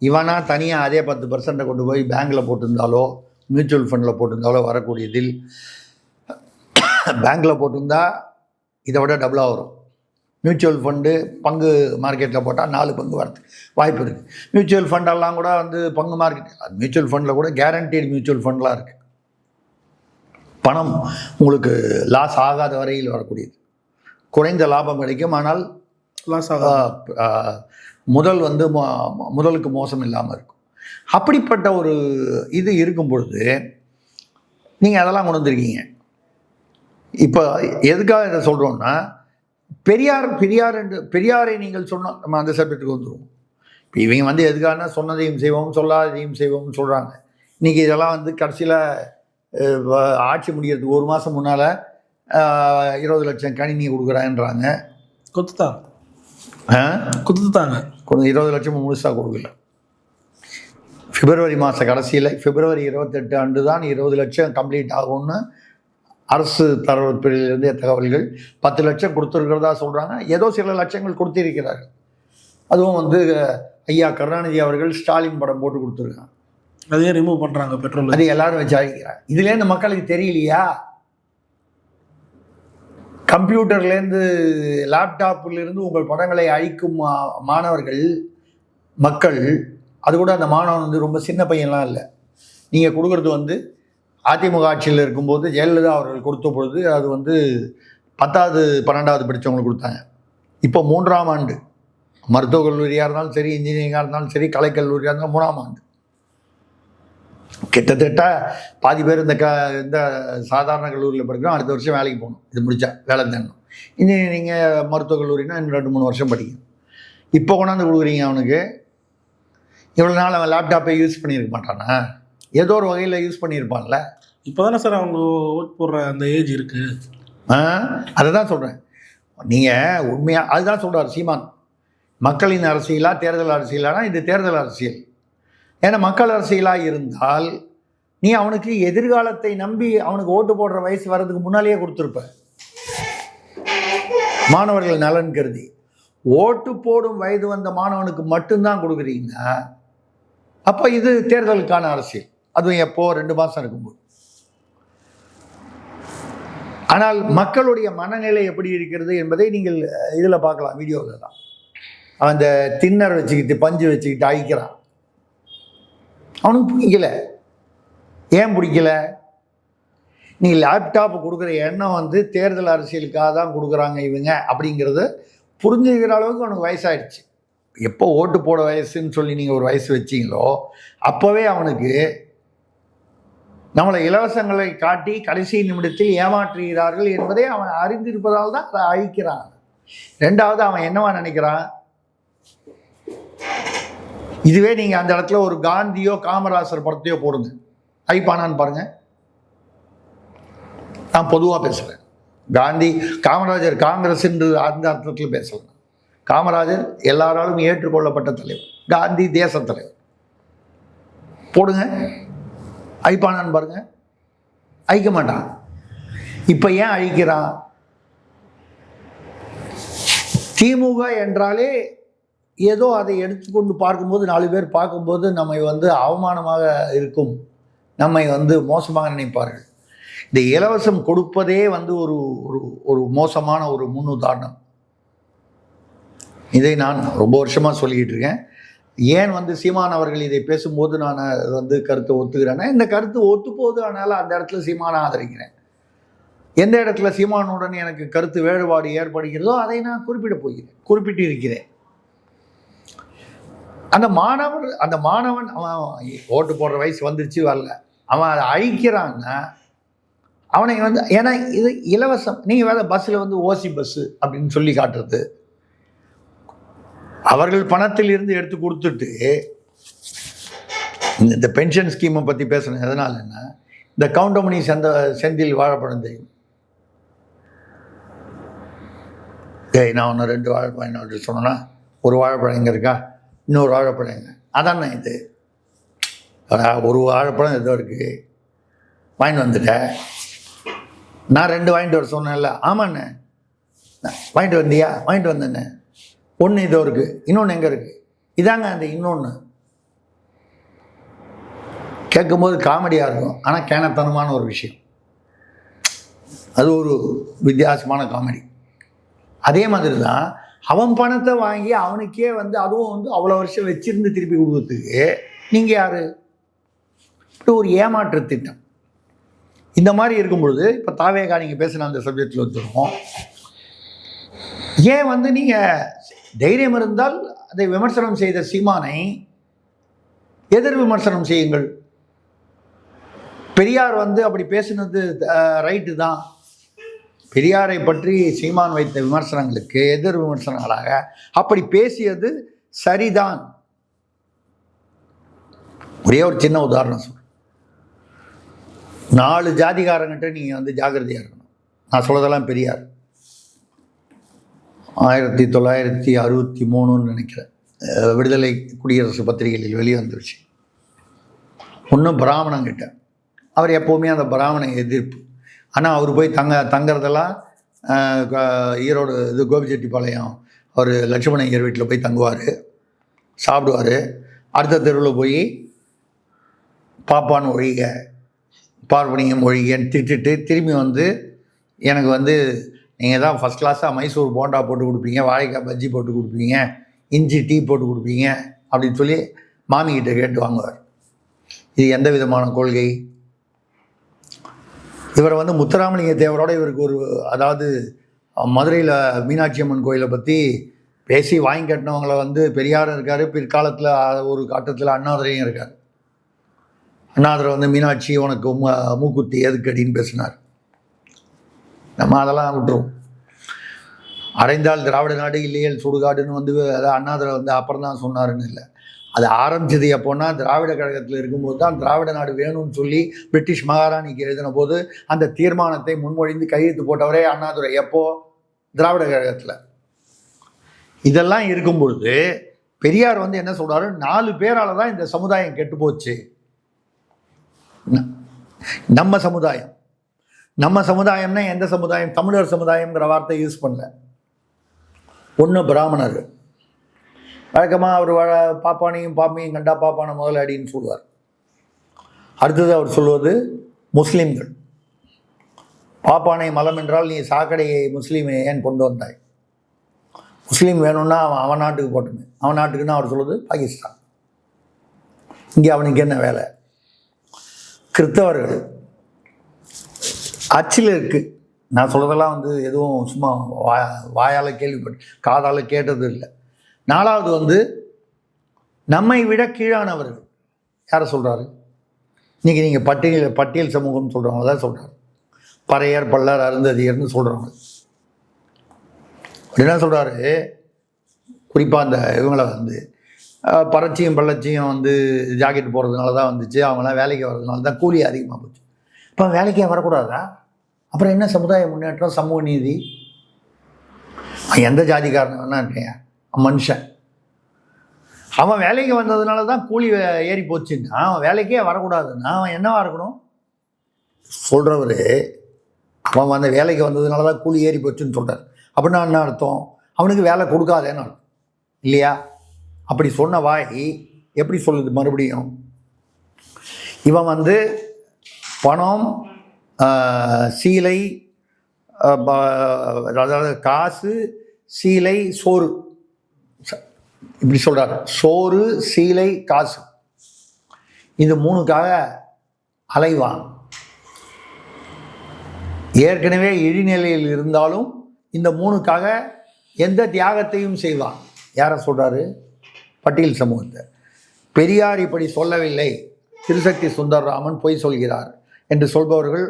Speaker 1: இவனா தனியாக அதே 10% கொண்டு போய் பேங்க்கில் போட்டிருந்தாலோ மியூச்சுவல் ஃபண்டில் போட்டிருந்தாலோ வரக்கூடியதில், பேங்க்கில் போட்டிருந்தா இதை விட டபுளாக வரும். மியூச்சுவல் ஃபண்டு பங்கு மார்க்கெட்டில் போட்டால் 4 பங்கு வரது வாய்ப்பு இருக்குது. மியூச்சுவல் ஃபண்டெல்லாம் கூட வந்து பங்கு மார்க்கெட், மியூச்சுவல் ஃபண்டில் கூட கேரண்டீடு மியூச்சுவல் ஃபண்ட்லாம் இருக்குது. பணம் உங்களுக்கு லாஸ் ஆகாத வரையில் வரக்கூடியது, குறைந்த லாபம் கிடைக்கும், ஆனால் லாஸ் முதல் வந்து முதலுக்கு மோசம் இல்லாமல் இருக்கும். அப்படிப்பட்ட ஒரு இது இருக்கும் பொழுது நீங்கள் அதெல்லாம் கொண்டு வந்திருக்கீங்க. இப்போ எதுக்காக இதை சொல்கிறோன்னா, பெரியாரை நீங்கள் சொன்னால் நம்ம அந்த சப்ஜெக்டுக்கு வந்துடுவோம். இப்போ இவங்க வந்து எதுக்காகனா சொன்னதையும் செய்வோம் சொல்லாததையும் செய்வோம்னு சொல்கிறாங்க. இன்றைக்கி இதெல்லாம் வந்து கடைசியில் ஆட்சி முடிகிறதுக்கு 1 மாதம் முன்னால் 20 லட்சம் கணினி கொடுக்குறாங்கன்றாங்க.
Speaker 2: கொடுத்துட்டாங்க
Speaker 1: 20 லட்சம் முழுசாக கொடுக்கல. பிப்ரவரி மாத கடைசியில், பிப்ரவரி 28 அன்று தான் 20 லட்சம் கம்ப்ளீட் ஆகும்னு அரசு தரப்பிலிருந்து தகவல்கள். 10 லட்சம் கொடுத்துருக்கிறதா சொல்கிறாங்க. ஏதோ சில லட்சங்கள் கொடுத்திருக்கிறார்கள். அதுவும் வந்து ஐயா கருணாநிதி அவர்கள் ஸ்டாலின் படம் போட்டு கொடுத்துருக்காங்க.
Speaker 2: அதையே ரிமூவ் பண்ணுறாங்க பெட்ரோல். அது
Speaker 1: எல்லாரும் வச்சு அழிக்கிறாங்க. இதுலேருந்து மக்களுக்கு தெரியலையா? கம்ப்யூட்டர்லேருந்து லேப்டாப்லேருந்து உங்கள் படங்களை அழிக்கும் மாணவர்கள், மக்கள், அது கூட அந்த மாணவன் வந்து ரொம்ப சின்ன பையன்லாம் இல்லை. நீங்கள் கொடுக்குறது வந்து அதிமுக ஆட்சியில் இருக்கும்போது ஜெயலலிதா அவர்கள் கொடுத்த பொழுது அது வந்து 10வது 12வது படித்தவங்களுக்கு கொடுத்தாங்க. இப்போ 3ஆம் ஆண்டு மருத்துவக் கல்லூரியாக இருந்தாலும் சரி, இன்ஜினியரிங்காக இருந்தாலும் சரி, கலைக்கல்லூரியாக இருந்தாலும் 3ஆம் ஆண்டு. கிட்டத்தட்ட பாதி பேர் இந்த சாதாரண கல்லூரியில் படிக்கிறோம். அடுத்த வருஷம் வேலைக்கு போகணும். இது முடித்தா வேலை தேடணும். இன்ஜினியரிங்க மருத்துவக் கல்லூரினா இன்னும் 2-3 வருஷம் படிக்கணும். இப்போ கொண்டாந்து கொடுக்குறீங்க அவனுக்கு. இவ்வளோ நாள் அவன் லேப்டாப்பை யூஸ் பண்ணியிருக்க மாட்டானா? ஏதோ ஒரு வகையில் யூஸ் பண்ணியிருப்பான்ல.
Speaker 2: இப்போ தானே சார் அவங்க ஓட் போடுற அந்த ஏஜ் இருக்குது.
Speaker 1: அதை தான் சொல்கிறேன். நீங்கள் உண்மையாக அதுதான் சொல்கிறார் சீமான். மக்களின் அரசியலா தேர்தல் அரசியலானா? இது தேர்தல் அரசியல். ஏன்னா மக்கள் அரசியலாக இருந்தால் நீ அவனுக்கு எதிர்காலத்தை நம்பி அவனுக்கு ஓட்டு போடுற வயசு வர்றதுக்கு முன்னாலேயே கொடுத்துருப்ப. மாணவர்கள் நலன் கருதி ஓட்டு போடும் வயது வந்த மாணவனுக்கு மட்டும்தான் கொடுக்குறீங்கன்னா, அப்போ இது தேர்தலுக்கான அரசியல். அதுவும் எப்போ 2 மாதம் இருக்கும்போது. ஆனால் மக்களுடைய மனநிலை எப்படி இருக்கிறது என்பதை நீங்கள் இதில் பார்க்கலாம், வீடியோவில் தான். அவன் இந்த தின்னர் வச்சுக்கிட்டு பஞ்சு வச்சுக்கிட்டு அழிக்கிறான். அவனுக்கு பிடிக்கல. ஏன் பிடிக்கல? நீ லேப்டாப் கொடுக்குற எண்ணம் வந்து தேர்தல் அரசியலுக்காக தான் கொடுக்குறாங்க இவங்க அப்படிங்கிறது புரிஞ்சுக்கிற அளவுக்கு அவனுக்கு வயசாகிடுச்சு. எப்போ ஓட்டு போட வயசுன்னு சொல்லி நீங்கள் ஒரு வயசு வச்சிங்களோ அப்போவே அவனுக்கு நம்மளை இலவசங்களை காட்டி கடைசி நிமிடத்தில் ஏமாற்றுகிறார்கள் என்பதை அவன் அறிந்திருப்பதால் தான் அதை அழிக்கிறான். ரெண்டாவது அவன் என்னவா நினைக்கிறான், இதுவே நீங்கள் அந்த இடத்துல ஒரு காந்தியோ காமராசர் படத்தையோ போடுங்க, ஐப்பானான்னு பாருங்க. நான் பொதுவாக பேசுகிறேன். காந்தி காமராஜர் காங்கிரஸ் என்று அந்த அர்த்தத்தில் பேசலாம். காமராஜர் எல்லாராலும் ஏற்றுக்கொள்ளப்பட்ட தலைவர், காந்தி தேச தலைவர். போடுங்க, ஐப்பானான்னு பாருங்க. அழிக்க மாட்டான். இப்போ ஏன் அழிக்கிறான்? திமுக என்றாலே ஏதோ அதை எடுத்துக்கொண்டு பார்க்கும்போது 4 பேர் பார்க்கும்போது நம்மை அவமானமாக இருக்கும், நம்மை மோசமாக நினைப்பார்கள். இந்த இலவசம் கொடுப்பதே ஒரு ஒரு ஒரு மோசமான ஒரு முன்னுதாரணம். இதை நான் ரொம்ப வருஷமாக சொல்லிக்கிட்டு இருக்கேன். ஏன் சீமான் அவர்கள் இதை பேசும்போது நான் கருத்தை ஒத்துக்கிறேன்னா, இந்த கருத்து ஒத்து போகுது, அதனால் அந்த இடத்துல சீமானை ஆதரிக்கிறேன். எந்த இடத்துல சீமானுடன் எனக்கு கருத்து வேறுபாடு ஏற்படுகிறதோ அதை நான் குறிப்பிட்டு இருக்கிறேன். அந்த மாணவன் அவன் ஓட்டு போடுற வயசு வந்துருச்சு, வரல, அவன் அதை அழிக்கிறான்னா அவனை ஏன்னா இது இலவசம். நீங்கள் வேலை பஸ்ஸில் ஓசி பஸ்ஸு அப்படின்னு சொல்லி காட்டுறது, அவர்கள் பணத்தில் இருந்து எடுத்து கொடுத்துட்டு இந்த பென்ஷன் ஸ்கீமை பற்றி பேசணும். எதனாலன்னா, இந்த கவுண்டமணி செந்தில் வாழைப்பழம் தெரியும். நான் ஒன்று 2 வாழைப்பழம் சொன்னேன்னா, ஒரு வாழைப்பழம் எங்கே இருக்கா, இன்னொரு வாழைப்பழம் எங்கே, அதானே இது. ஒரு வாழைப்பழம் ஏதோ இருக்குது, வாங்கிட்டு வந்துட்டேன். நான் 2 வாங்கிட்டு வர சொன்னேன்ல, ஆமாண்ணே வாங்கிட்டு வந்தியா, வாங்கிட்டு வந்தேண்ணே. ஒன்று இதோ இருக்குது, இன்னொன்று எங்கே இருக்குது, இதாங்க அந்த இன்னொன்று. கேட்கும்போது காமெடியாக இருக்கும், ஆனால் கேனத்தனமான ஒரு விஷயம். அது ஒரு வித்தியாசமான காமெடி. அதே மாதிரி தான் அவன் பணத்தை வாங்கி அவனுக்கே அதுவும் அவ்வளோ வருஷம் வச்சிருந்து திருப்பி கொடுக்கறதுக்கு நீங்கள் யார்? இப்படி ஒரு ஏமாற்று திட்டம். இந்த மாதிரி இருக்கும் பொழுது இப்போ தாவேகா நீங்கள் பேசின அந்த சப்ஜெக்டில் வந்துருவோம். ஏன் நீங்கள் தைரியம் இருந்தால் அதை விமர்சனம் செய்த சீமானை எதிர் விமர்சனம் செய்யுங்கள். பெரியார் அப்படி பேசினது ரைட்டு தான். பெரியாரை பற்றி சீமான் வைத்த விமர்சனங்களுக்கு எதிர் விமர்சனங்களாக அப்படி பேசியது சரிதான். ஒரே ஒரு சின்ன உதாரணம் சொல்றேன். 4 ஜாதிகாரங்கிட்ட நீங்கள் ஜாக்கிரதையாக இருக்கணும். நான் சொல்றதெல்லாம் பெரியார் 1963 நினைக்கிறேன், விடுதலை குடியரசு பத்திரிகைகளில் வெளியே வந்துருச்சு. ஒன்றும் பிராமணங்கிட்ட அவர் எப்போவுமே அந்த பிராமண எதிர்ப்பு. ஆனால் அவர் போய் தங்குறதெல்லாம் ஈரோடு கோபிச்செட்டிப்பாளையம் அவர் லட்சுமண ஐயர் வீட்டில் போய் தங்குவார், சாப்பிடுவார். அடுத்த தெருவில் போய் பாப்பான்னு ஒழிக, பார்வணியம் ஒழிகன்னு திட்டுட்டு திரும்பி எனக்கு நீங்கள் தான் ஃபஸ்ட் கிளாஸாக மைசூர் போண்டா போட்டு கொடுப்பீங்க, வாழைக்காய் பஜ்ஜி போட்டு கொடுப்பீங்க, இஞ்சி டீ போட்டு கொடுப்பீங்க அப்படின்னு சொல்லி மாமிகிட்ட கேட்டு வாங்குவார். இது எந்த விதமான கொள்கை? இவர் முத்துராமலிங்க தேவரோட இவருக்கு அதாவது மதுரையில் மீனாட்சி அம்மன் கோயிலை பற்றி பேசி வாங்கி கட்டினவங்களை பெரியாரும் இருக்கார், பிற்காலத்தில் ஒரு கட்டத்தில் அண்ணாதுரையும் இருக்கார். அண்ணாதுரை மீனாட்சி உனக்கு மூக்குத்தி எதுக்கடின்னு பேசினார். நம்ம அதெல்லாம் விட்டுருவோம். அடைந்தால் திராவிட நாடு இல்லையல் சுடுகாடுன்னு அதை அண்ணாதுரை அப்புறம் தான் சொன்னாருன்னு இல்லை. அது ஆரம்பிச்சது எப்போன்னா திராவிட கழகத்தில் இருக்கும்போது தான் திராவிட நாடு வேணும்னு சொல்லி பிரிட்டிஷ் மகாராணிக்கு எழுதின போது அந்த தீர்மானத்தை முன்மொழிந்து கையெழுத்து போட்டவரே அண்ணாதுரை. எப்போ? திராவிட கழகத்தில். இதெல்லாம் இருக்கும் பொழுது பெரியார் என்ன சொல்றாரு, 4 பேரால தான் இந்த சமுதாயம் கெட்டு போச்சு. நம்ம சமுதாயம்னா எந்த சமுதாயம்? தமிழர் சமுதாயம்ங்கிற வார்த்தை யூஸ் பண்ணல. ஒன்று பிராமணர்கள், வழக்கமாக அவர் பாப்பானையும் பாப்பையும் கண்டா பாப்பான முதலாடின்னு சொல்லுவார். அடுத்தது அவர் சொல்வது முஸ்லீம்கள். பாப்பானை மலம் என்றால் நீ சாக்கடையை முஸ்லீமை ஏன் கொண்டு வந்தாய்? முஸ்லீம் வேணும்னா அவன் நாட்டுக்கு போட்டுமே. அவன் நாட்டுக்குன்னா அவர் சொல்வது பாகிஸ்தான். இங்கே அவனுக்கு என்ன வேலை? கிறிஸ்தவர்கள் அச்சில் இருக்குது. நான் சொல்கிறதெல்லாம் எதுவும் சும்மா வாயால் கேள்விப்பட்டு காதால் கேட்டது இல்லை. 4வது நம்மை விட கீழானவர்கள். யாரை சொல்கிறாரு? இன்றைக்கி நீங்கள் பட்டியல் சமூகம்னு சொல்கிறவங்க தான் சொல்கிறாரு. பறையர், பல்லர், அருந்ததியர்னு சொல்கிறவங்க. என்ன சொல்கிறாரு, குறிப்பாக அந்த இவங்களை வந்து பறச்சியும் பள்ளச்சியும் வந்து ஜாக்கெட் போடுறதுனால தான் வந்துச்சு, அவங்களாம் வேலைக்கு வர்றதுனால தான் கூலி அதிகமாக போச்சு. இப்போ வேலைக்கே வரக்கூடாதா? அப்புறம் என்ன சமுதாய முன்னேற்றம், சமூக நீதி? எந்த ஜாதிக்காரன் வேணா மனுஷன், அவன் வேலைக்கு வந்ததுனால தான் கூலி ஏறி போச்சுன்னா அவன் வேலைக்கே வரக்கூடாதுன்னா அவன் என்னவா இருக்கணும்? சொல்கிறவர் அவன் அந்த வேலைக்கு வந்ததுனால தான் கூலி ஏறி போச்சுன்னு சொல்கிறார். அப்படின்னா என்ன அர்த்தம்? அவனுக்கு வேலை கொடுக்காதேன்னு அர்த்தம் இல்லையா? அப்படி சொன்ன வாய் எப்படி சொல்லுது மறுபடியும்? இவன் வந்து பணம், சீலை, அதாவது காசு, சீலை, சோறு, இப்படி சொல்கிறார். சோறு, சீலை, காசு, இது மூணுக்காக அலைவான். ஏற்கனவே இழிநிலையில் இருந்தாலும் இந்த மூணுக்காக எந்த தியாகத்தையும் செய்வான். யாரை சொல்கிறாரு? பட்டியல் சமூகத்தை. பெரியார் இப்படி சொல்லவில்லை, திருசக்தி சுந்தரராமன் பொய் சொல்கிறார் என்று சொல்பவர்கள்,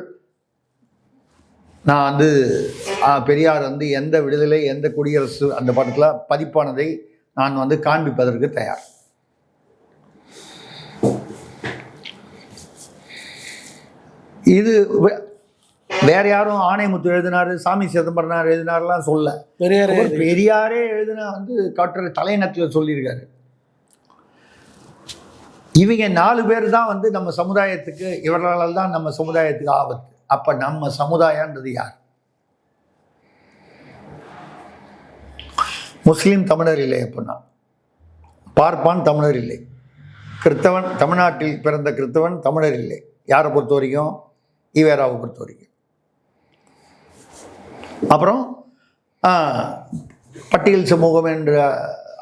Speaker 1: நான் வந்து பெரியார் வந்து எந்த விடுதலை, எந்த குடியரசு அந்த படத்தில் பதிப்பானதை நான் வந்து காண்பிப்பதற்கு தயார். இது வேற யாரும் ஆணைமுத்து எழுதினாரு, சாமி சிதம்பரனார் எழுதினார்லாம் சொல்ல, பெரியாரே எழுதின வந்து கட்டுரை தலைநகத்தில் சொல்லியிருக்காரு. இவங்க 4 பேர் தான் வந்து நம்ம சமுதாயத்துக்கு, இவர்களால் தான் நம்ம சமுதாயத்துக்கு ஆபத்து. அப்ப நம்ம சமுதாயன்றது யார்? முஸ்லீம் தமிழர் இல்லை அப்படின்னா, பார்ப்பான் தமிழர் இல்லை, கிறித்தவன், தமிழ்நாட்டில் பிறந்த கிறித்தவன் தமிழர் இல்லை. யாரை பொறுத்த வரைக்கும்? ஈவேராவை பொறுத்த வரைக்கும். அப்புறம் பட்டியல் சமூகம் என்ற,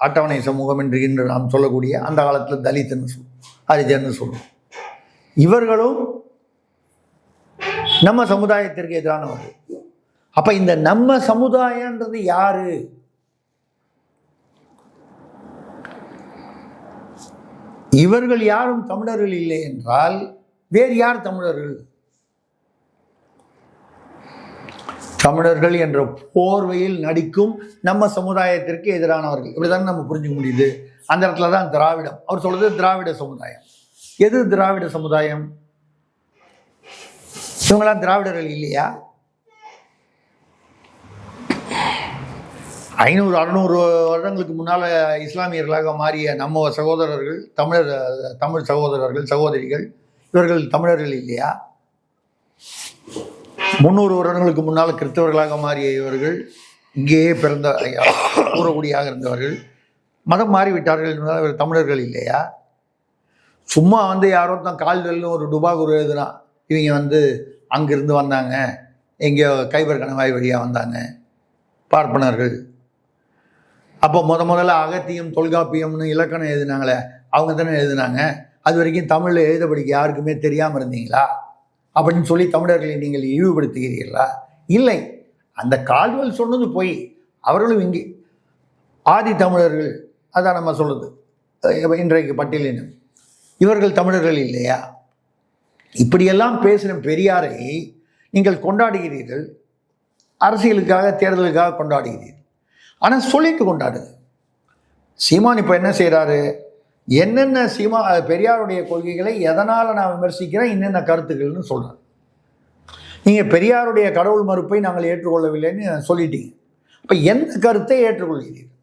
Speaker 1: அட்டவணை சமூகம் என்று நாம் சொல்லக்கூடிய அந்த காலத்தில் தலித்துன்னு சொல்லுவோம், ஹரிஜன்னு சொல்லுவோம். இவர்களும் நம்ம சமுதாயத்திற்கு எதிரானவர்கள். அப்ப இந்த நம்ம சமுதாயன்றது யாரு? இவர்கள் யாரும் தமிழர்கள் இல்லை என்றால் வேறு யார் தமிழர்கள்? தமிழர்கள் என்ற போர்வையில் நடிக்கும் நம்ம சமுதாயத்திற்கு எதிரானவர்கள். இப்படிதான் நம்ம புரிஞ்சுக்க முடியுது. அந்த இடத்துல தான் திராவிடம். அவர் சொல்றது திராவிட சமுதாயம். எது திராவிட சமுதாயம்? இவங்களாம் திராவிடர்கள் இல்லையா? 500-600 வருடங்களுக்கு முன்னால் இஸ்லாமியர்களாக மாறிய நம்ம சகோதரர்கள், தமிழ் சகோதரர்கள், சகோதரிகள், இவர்கள் தமிழர்கள் இல்லையா? 300 வருடங்களுக்கு முன்னால் கிறிஸ்தவர்களாக மாறிய இவர்கள் இங்கேயே பிறந்த கூறக்கூடியாக இருந்தவர்கள் மதம் மாறிவிட்டார்கள் என்றால் இவர் தமிழர்கள் இல்லையா? சும்மா வந்து யாரோ தான் கால்வெல்னு ஒரு டுபாகூர் எழுதுனா, இவங்க வந்து அங்கிருந்து வந்தாங்க, எங்கேயோ கைபர் கணவாய் வழியாக வந்தாங்க பார்ப்பனர்கள். அப்போ முதல்ல அகத்தியம், தொல்காப்பியம்னு இலக்கணம் எழுதினாங்களே, அவங்க தானே எழுதினாங்க. அது வரைக்கும் தமிழில் எழுத படிக்க யாருக்குமே தெரியாமல் இருந்தீங்களா அப்படின்னு சொல்லி தமிழர்களை நீங்கள் இழிவுபடுத்துகிறீர்களா? இல்லை, அந்த கால்வெல் சொன்னது போய். அவர்களும் இங்கே ஆதி தமிழர்கள், அதான் நம்ம சொல்லுது இன்றைக்கு பட்டியலினம், இவர்கள் தமிழர்கள் இல்லையா? இப்படியெல்லாம் பேசின பெரியாரை நீங்கள் கொண்டாடுகிறீர்கள், அரசியலுக்காக, தேர்தலுக்காக கொண்டாடுகிறீர்கள். ஆனால் சொல்லிட்டு கொண்டாடுது. சீமான் இப்போ என்ன செய்கிறாரு? என்னென்ன பெரியாருடைய கொள்கைகளை எதனால் நான் விமர்சிக்கிறேன், என்னென்ன கருத்துக்கள்னு சொல்கிறேன். நீங்கள் பெரியாருடைய கடவுள் மறுப்பை நாங்கள் ஏற்றுக்கொள்ளவில்லைன்னு சொல்லிட்டீங்க. அப்போ எந்த கருத்தை ஏற்றுக்கொள்கிறீர்கள்?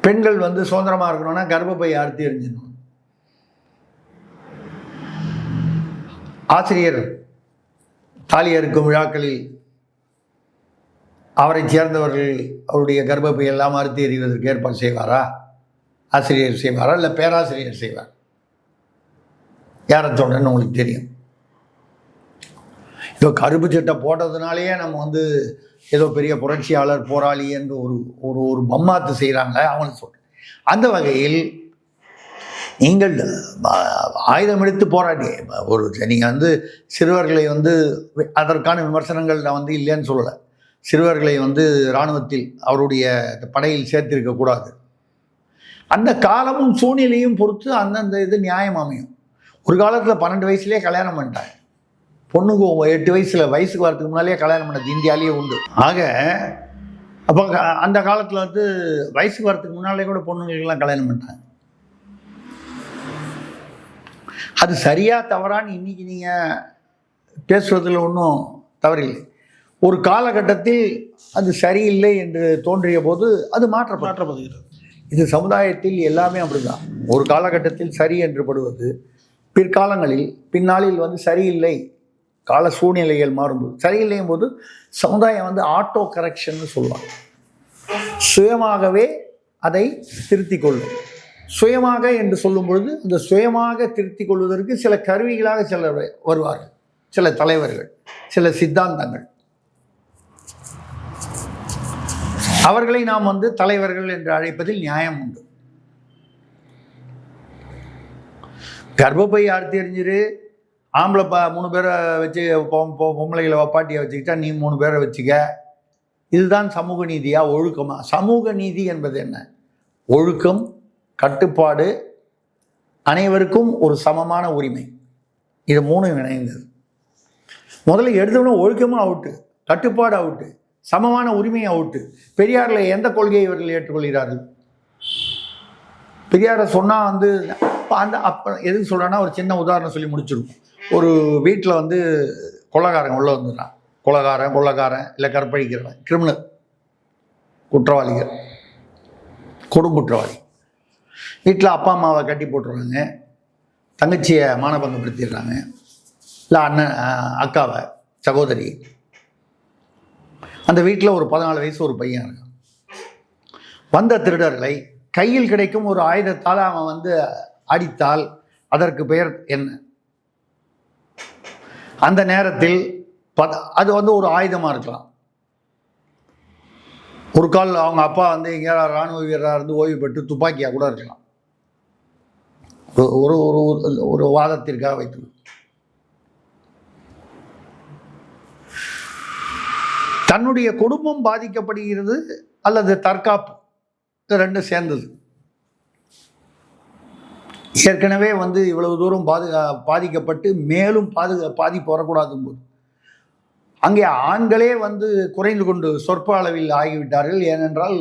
Speaker 1: பெண்கள் வந்து சுதந்திரமாக இருக்கணும்னா கர்ப்பப்பையை அறுத்து எறிஞ்சிடணும். ஆசிரியர் தாலி அறுக்கும் விழாக்களில் அவரை சேர்ந்தவர்கள் அவருடைய கர்ப்பப்பை எல்லாம் அறுத்து எறிவதற்கு ஏற்பாடு செய்வாரா? ஆசிரியர் செய்வாரா இல்லை பேராசிரியர் செய்வார்? யாரை சொல்றேன்னு உங்களுக்கு தெரியும். இதோ கருப்பு சட்டை போட்டதுனாலேயே நம்ம வந்து ஏதோ பெரிய புரட்சியாளர், போராளி என்று ஒரு ஒரு ஒரு பம்மாத்து செய்கிறாங்க, அவங்களுக்கு சொல்கிறேன். அந்த வகையில் நீங்கள் ஆயுதம் எடுத்து போராடி ஒரு, நீங்கள் வந்து சிறுவர்களை வந்து, அதற்கான விமர்சனங்கள் நான் வந்து இல்லைன்னு சொல்லலை, சிறுவர்களை வந்து இராணுவத்தில் அவருடைய படையில் சேர்த்திருக்கக்கூடாது. அந்த காலமும் சூழ்நிலையும் பொறுத்து அந்தந்த இது நியாயம் அமையும். ஒரு காலத்தில் 12 வயசுலேயே கல்யாணம் பண்ணிட்டாங்க. பொண்ணுக்கு 8 வயசுக்கு வரதுக்கு முன்னாலே கல்யாணம் பண்ணது இந்தியாவிலேயே உண்டு. ஆக அப்போ அந்த காலத்தில் வந்து வயசுக்கு வரதுக்கு முன்னாலே கூட பொண்ணுங்களுக்கெல்லாம் கல்யாணம் பண்ணிட்டாங்க. அது சரியா தவறான்னு இன்னைக்கு நீங்கள் பேசுவதில் ஒன்றும் தவறில்லை. ஒரு காலகட்டத்தில் அது சரியில்லை என்று தோன்றிய போது அது மாற்றப்படுகிறது. இது சமுதாயத்தில் எல்லாமே அப்படிதான். ஒரு காலகட்டத்தில் சரி என்று படுவது பின்னாளில் வந்து சரியில்லை. கால சூழ்நிலைகள் மாறும்போது சரியில்லையும் போது சமுதாயம் வந்து ஆட்டோ கரெக்ஷன் சொல்லுவாங்க. சுயமாகவே அதை திருத்திக் கொள்ளும். சுயமாக என்று சொல்லும் பொழுது இந்த சுயமாக திருத்திக் கொள்வதற்கு சில கருவிகளாக சிலர் வருவார்கள், சில தலைவர்கள், சில சித்தாந்தங்கள். அவர்களை நாம் வந்து தலைவர்கள் என்று அழைப்பதில் நியாயம் உண்டு. கர்ப்பப்பை அறுத்து எறிஞ்சிரு, ஆம்பளை 3 பேரை வச்சு பொம்பளைகளை வப்பாட்டியை வச்சுக்கிட்டா நீ 3 பேரை வச்சுக்க. இதுதான் சமூக நீதியா, ஒழுக்கமா? சமூக நீதி என்பது என்ன? ஒழுக்கம், கட்டுப்பாடு, அனைவருக்கும் ஒரு சமமான உரிமை. இது 3 இணைந்தது. முதல்ல எடுத்தவொடனே ஒழுக்கமும் அவுட்டு, கட்டுப்பாடு அவுட்டு, சமமான உரிமை அவுட்டு. பெரியாரில் எந்த கொள்கையை இவர்கள் ஏற்றுக்கொள்கிறார்கள்? பெரியாரை சொன்னால் வந்து அப்போ எதுக்கு சொல்கிறேன்னா, ஒரு சின்ன உதாரணம் சொல்லி முடிச்சிருக்கும். ஒரு வீட்டில் வந்து கொள்ளைக்காரன் உள்ளே வந்துடுறான். கொள்ளைக்காரன் இல்லை கற்பழிக்கிறவன், கிரிமினல், குற்றவாளிகள், கொடுங்குற்றவாளி. வீட்டில் அப்பா அம்மாவை கட்டி போட்டுருவாங்க, தங்கச்சியை மானபங்கப்படுத்திடுறாங்க, இல்லை அண்ணன் அக்காவை, சகோதரி. அந்த வீட்டில் ஒரு 14 வயசு ஒரு பையன் இருக்கான். வந்த திருடர்களை கையில் கிடைக்கும் ஒரு ஆயுதத்தால் அவன் வந்து அடித்தால் அதற்கு பெயர் என்ன? அந்த நேரத்தில் அது வந்து ஒரு ஆயுதமாக இருக்கலாம். ஒரு கால் அவங்க அப்பா வந்து எங்கேயாவது இராணுவ வீரராக இருந்து ஓய்வு பெற்று துப்பாக்கியாக கூட இருக்கலாம். ஒரு ஒரு வாதத்திற்காக வைத்து தன்னுடைய குடும்பம் பாதிக்கப்படுகிறது அல்லது தற்காப்பு, ரெண்டும் சேர்ந்தது. ஏற்கனவே வந்து இவ்வளவு தூரம் பாதிக்கப்பட்டு மேலும் பாதிப்பு வரக்கூடாதும் போது அங்கே ஆண்களே வந்து குறைந்து கொண்டு சொற்ப அளவில் ஆகிவிட்டார்கள். ஏனென்றால்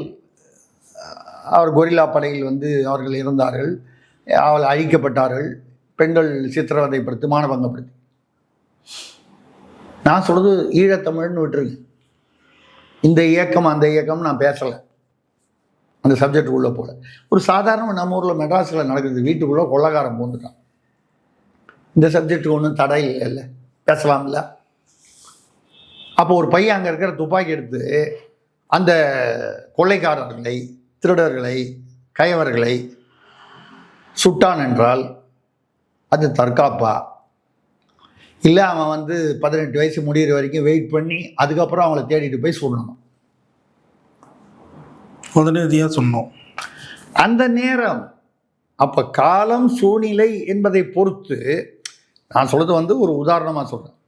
Speaker 1: அவர் கொரில்லா படையில் வந்து அவர்கள் இருந்தார்கள், அவள் அழிக்கப்பட்டார்கள், பெண்கள் சித்திரவதைப்படுத்தி மானபங்கப்படுத்தி. நான் சொல்றது ஈழத்தமிழ்னு விட்டுருங்க. இந்த இயக்கம் அந்த இயக்கம் நான் பேசலை, அந்த சப்ஜெக்டுக்குள்ளே போல. ஒரு சாதாரண நம்ம ஊரில் மெட்ராஸில் நடக்குது, வீட்டுக்குள்ளே கொள்ளைக்காரன் போந்துட்டான். இந்த சப்ஜெக்டுக்கு ஒன்றும் தடை இல்லை, பேசலாம்ல. அப்போ ஒரு பையன் அங்கே இருக்கிற துப்பாக்கி எடுத்து அந்த கொள்ளைக்காரர்களை, திருடர்களை, கயவர்களை சுட்டான் என்றால் அது தற்காப்பா? இல்லை அவன் வந்து 18 வயசு முடிகிற வரைக்கும் வெயிட் பண்ணி அதுக்கப்புறம் அவங்கள தேடிட்டு போய் சொல்லணும்?
Speaker 2: உடனடியாக சொன்னோம்.
Speaker 1: அந்த நேரம் அப்போ காலம் சூழ்நிலை என்பதை பொறுத்து நான் சொல்றது வந்து ஒரு உதாரணமாக சொல்கிறேன்.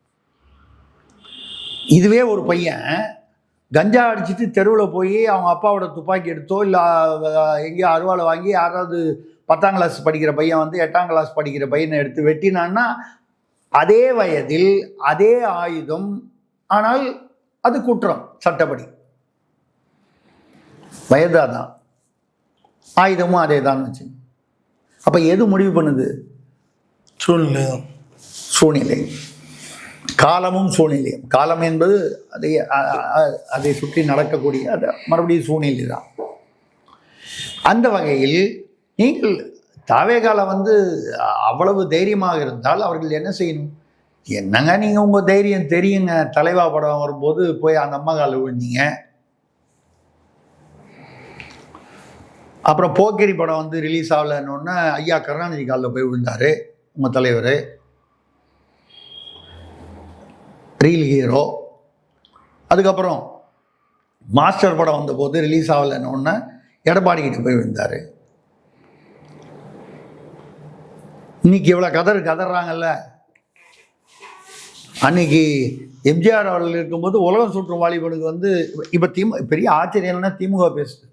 Speaker 1: இதுவே ஒரு பையன் கஞ்சா அடிச்சுட்டு தெருவில் போய் அவங்க அப்பாவோட துப்பாக்கி எடுத்தோ இல்லை எங்கேயோ அருவாளை வாங்கி யாராவது 10ஆம் கிளாஸ் படிக்கிற பையன் வந்து 8ஆம் கிளாஸ் படிக்கிற பையனை எடுத்து வெட்டினான்னா அதே வயதில் அதே ஆயுதம், ஆனால் அது குற்றம் சட்டப்படி. வயதாதான், ஆயுதமும் அதே தான் வச்சு. அப்போ எது முடிவு பண்ணுது? சூழ்நிலை, காலமும் சூழ்நிலையும். காலம் என்பது அதை சுற்றி நடக்கக்கூடிய அது மறுபடியும் சூழ்நிலை தான். அந்த வகையில் நீங்கள் தாவேகால வந்து அவ்வளவு தைரியமாக இருந்தால் அவர்கள் என்ன செய்யணும்? என்னங்க நீங்கள் உங்கள் தைரியம் தெரியுங்க, தலைவா படம் வரும்போது போய் அந்த அம்மா காலில் விழுந்தீங்க. அப்புறம் போக்கிரி படம் வந்து ரிலீஸ் ஆகலன்னொன்னே ஐயா கருணாநிதி காலில் போய் விழுந்தார் உங்கள் தலைவர், ரீல் ஹீரோ. அதுக்கப்புறம் மாஸ்டர் படம் வந்தபோது ரிலீஸ் ஆகலைன்னொன்னே எடப்பாடி கிட்ட போய் விழுந்தார். இன்னைக்கு இவ்வளோ கதறாங்கல்ல. அன்னைக்கு எம்ஜிஆர் அவர்கள் இருக்கும்போது உலகம் சுற்றும் வாலிபனுக்கு வந்து இப்போ பெரிய ஆச்சரியம் இல்லைன்னா திமுக பேசுது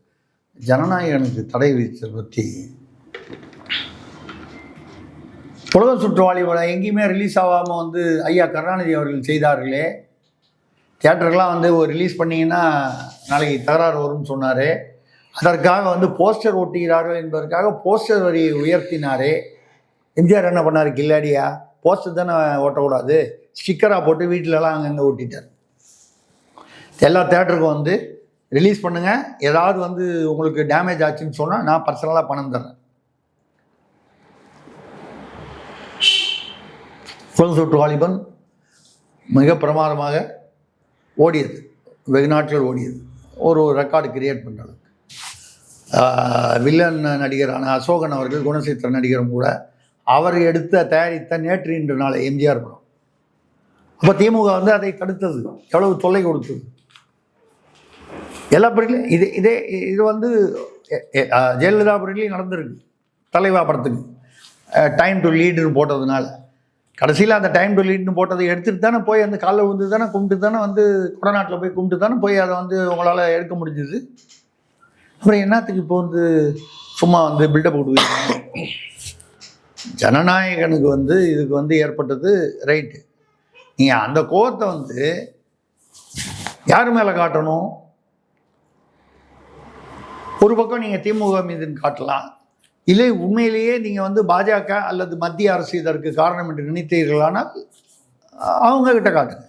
Speaker 1: ஜனநாயகனுக்கு தடை விதித்ததை பற்றி. புலக சுற்றுவாளி எங்கேயுமே ரிலீஸ் ஆகாமல் வந்து ஐயா கருணாநிதி அவர்கள் செய்தார்களே. தியேட்டருக்கெலாம் வந்து ஒரு ரிலீஸ் பண்ணிங்கன்னா நாளைக்கு தகராறு வரும்னு சொன்னார். அதற்காக வந்து போஸ்டர் ஒட்டுகிறார்கள் என்பதற்காக போஸ்டர் வரி உயர்த்தினாரே. எம்ஜிஆர் என்ன பண்ணார்? கில்லாடியா, போஸ்டர் தானே ஓட்டக்கூடாது, ஸ்டிக்கராக போட்டு வீட்டிலலாம் அங்கங்கே ஒட்டிட்டார். எல்லா தேட்டருக்கும் வந்து ரிலீஸ் பண்ணுங்கள், ஏதாவது வந்து உங்களுக்கு டேமேஜ் ஆச்சுன்னு சொன்னால் நான் பர்சனலாக பணம் தர்றேன். புலக சுற்று வாலிபன் மிக பிரமாதமாக ஓடியது, வெகு நாட்கள் ஓடியது. ஒரு ரெக்கார்டு கிரியேட் பண்ணுறது. வில்லன் நடிகரான அசோகன் அவர்கள், குணசித்திர நடிகரும் கூட, அவர் எடுத்த தயாரித்த நேற்று இன்று நாளை எம்ஜிஆர் படம். அப்போ திமுக வந்து அதை தடுத்தது, எவ்வளவு தொல்லை கொடுத்தது. எல்லா படத்துலையும் இது வந்து ஜெயலலிதா படத்துலையும் நடந்திருக்கு. தலைவா படத்துக்கு டைம் டு லீடுன்னு போட்டதுனால கடைசியில் அந்த டைம் டு லீட்னு போட்டதை எடுத்துகிட்டு தானே போய் அந்த காலில் விழுந்து தானே கும்பிட்டு தானே வந்து கொடநாட்டில் போய் கும்பிட்டு தானே போய் அதை வந்து உங்களால் எடுக்க முடிஞ்சுது. அப்புறம் என்னத்துக்கு இப்போ வந்து சும்மா வந்து பில்டப் கொடுக்குறீங்க? ஜனநாயகனுக்கு வந்து இதுக்கு வந்து ஏற்பட்டது ரைட்டு. நீங்கள் அந்த கோவத்தை வந்து யார் மேலே காட்டணும்? ஒரு பக்கம் நீங்கள் திமுக மீதுன்னு காட்டலாம், இல்லை உண்மையிலேயே நீங்கள் வந்து பாஜக அல்லது மத்திய அரசு இதற்கு காரணம் என்று நினைத்தீர்களானால் அவங்கக்கிட்ட காட்டுங்க.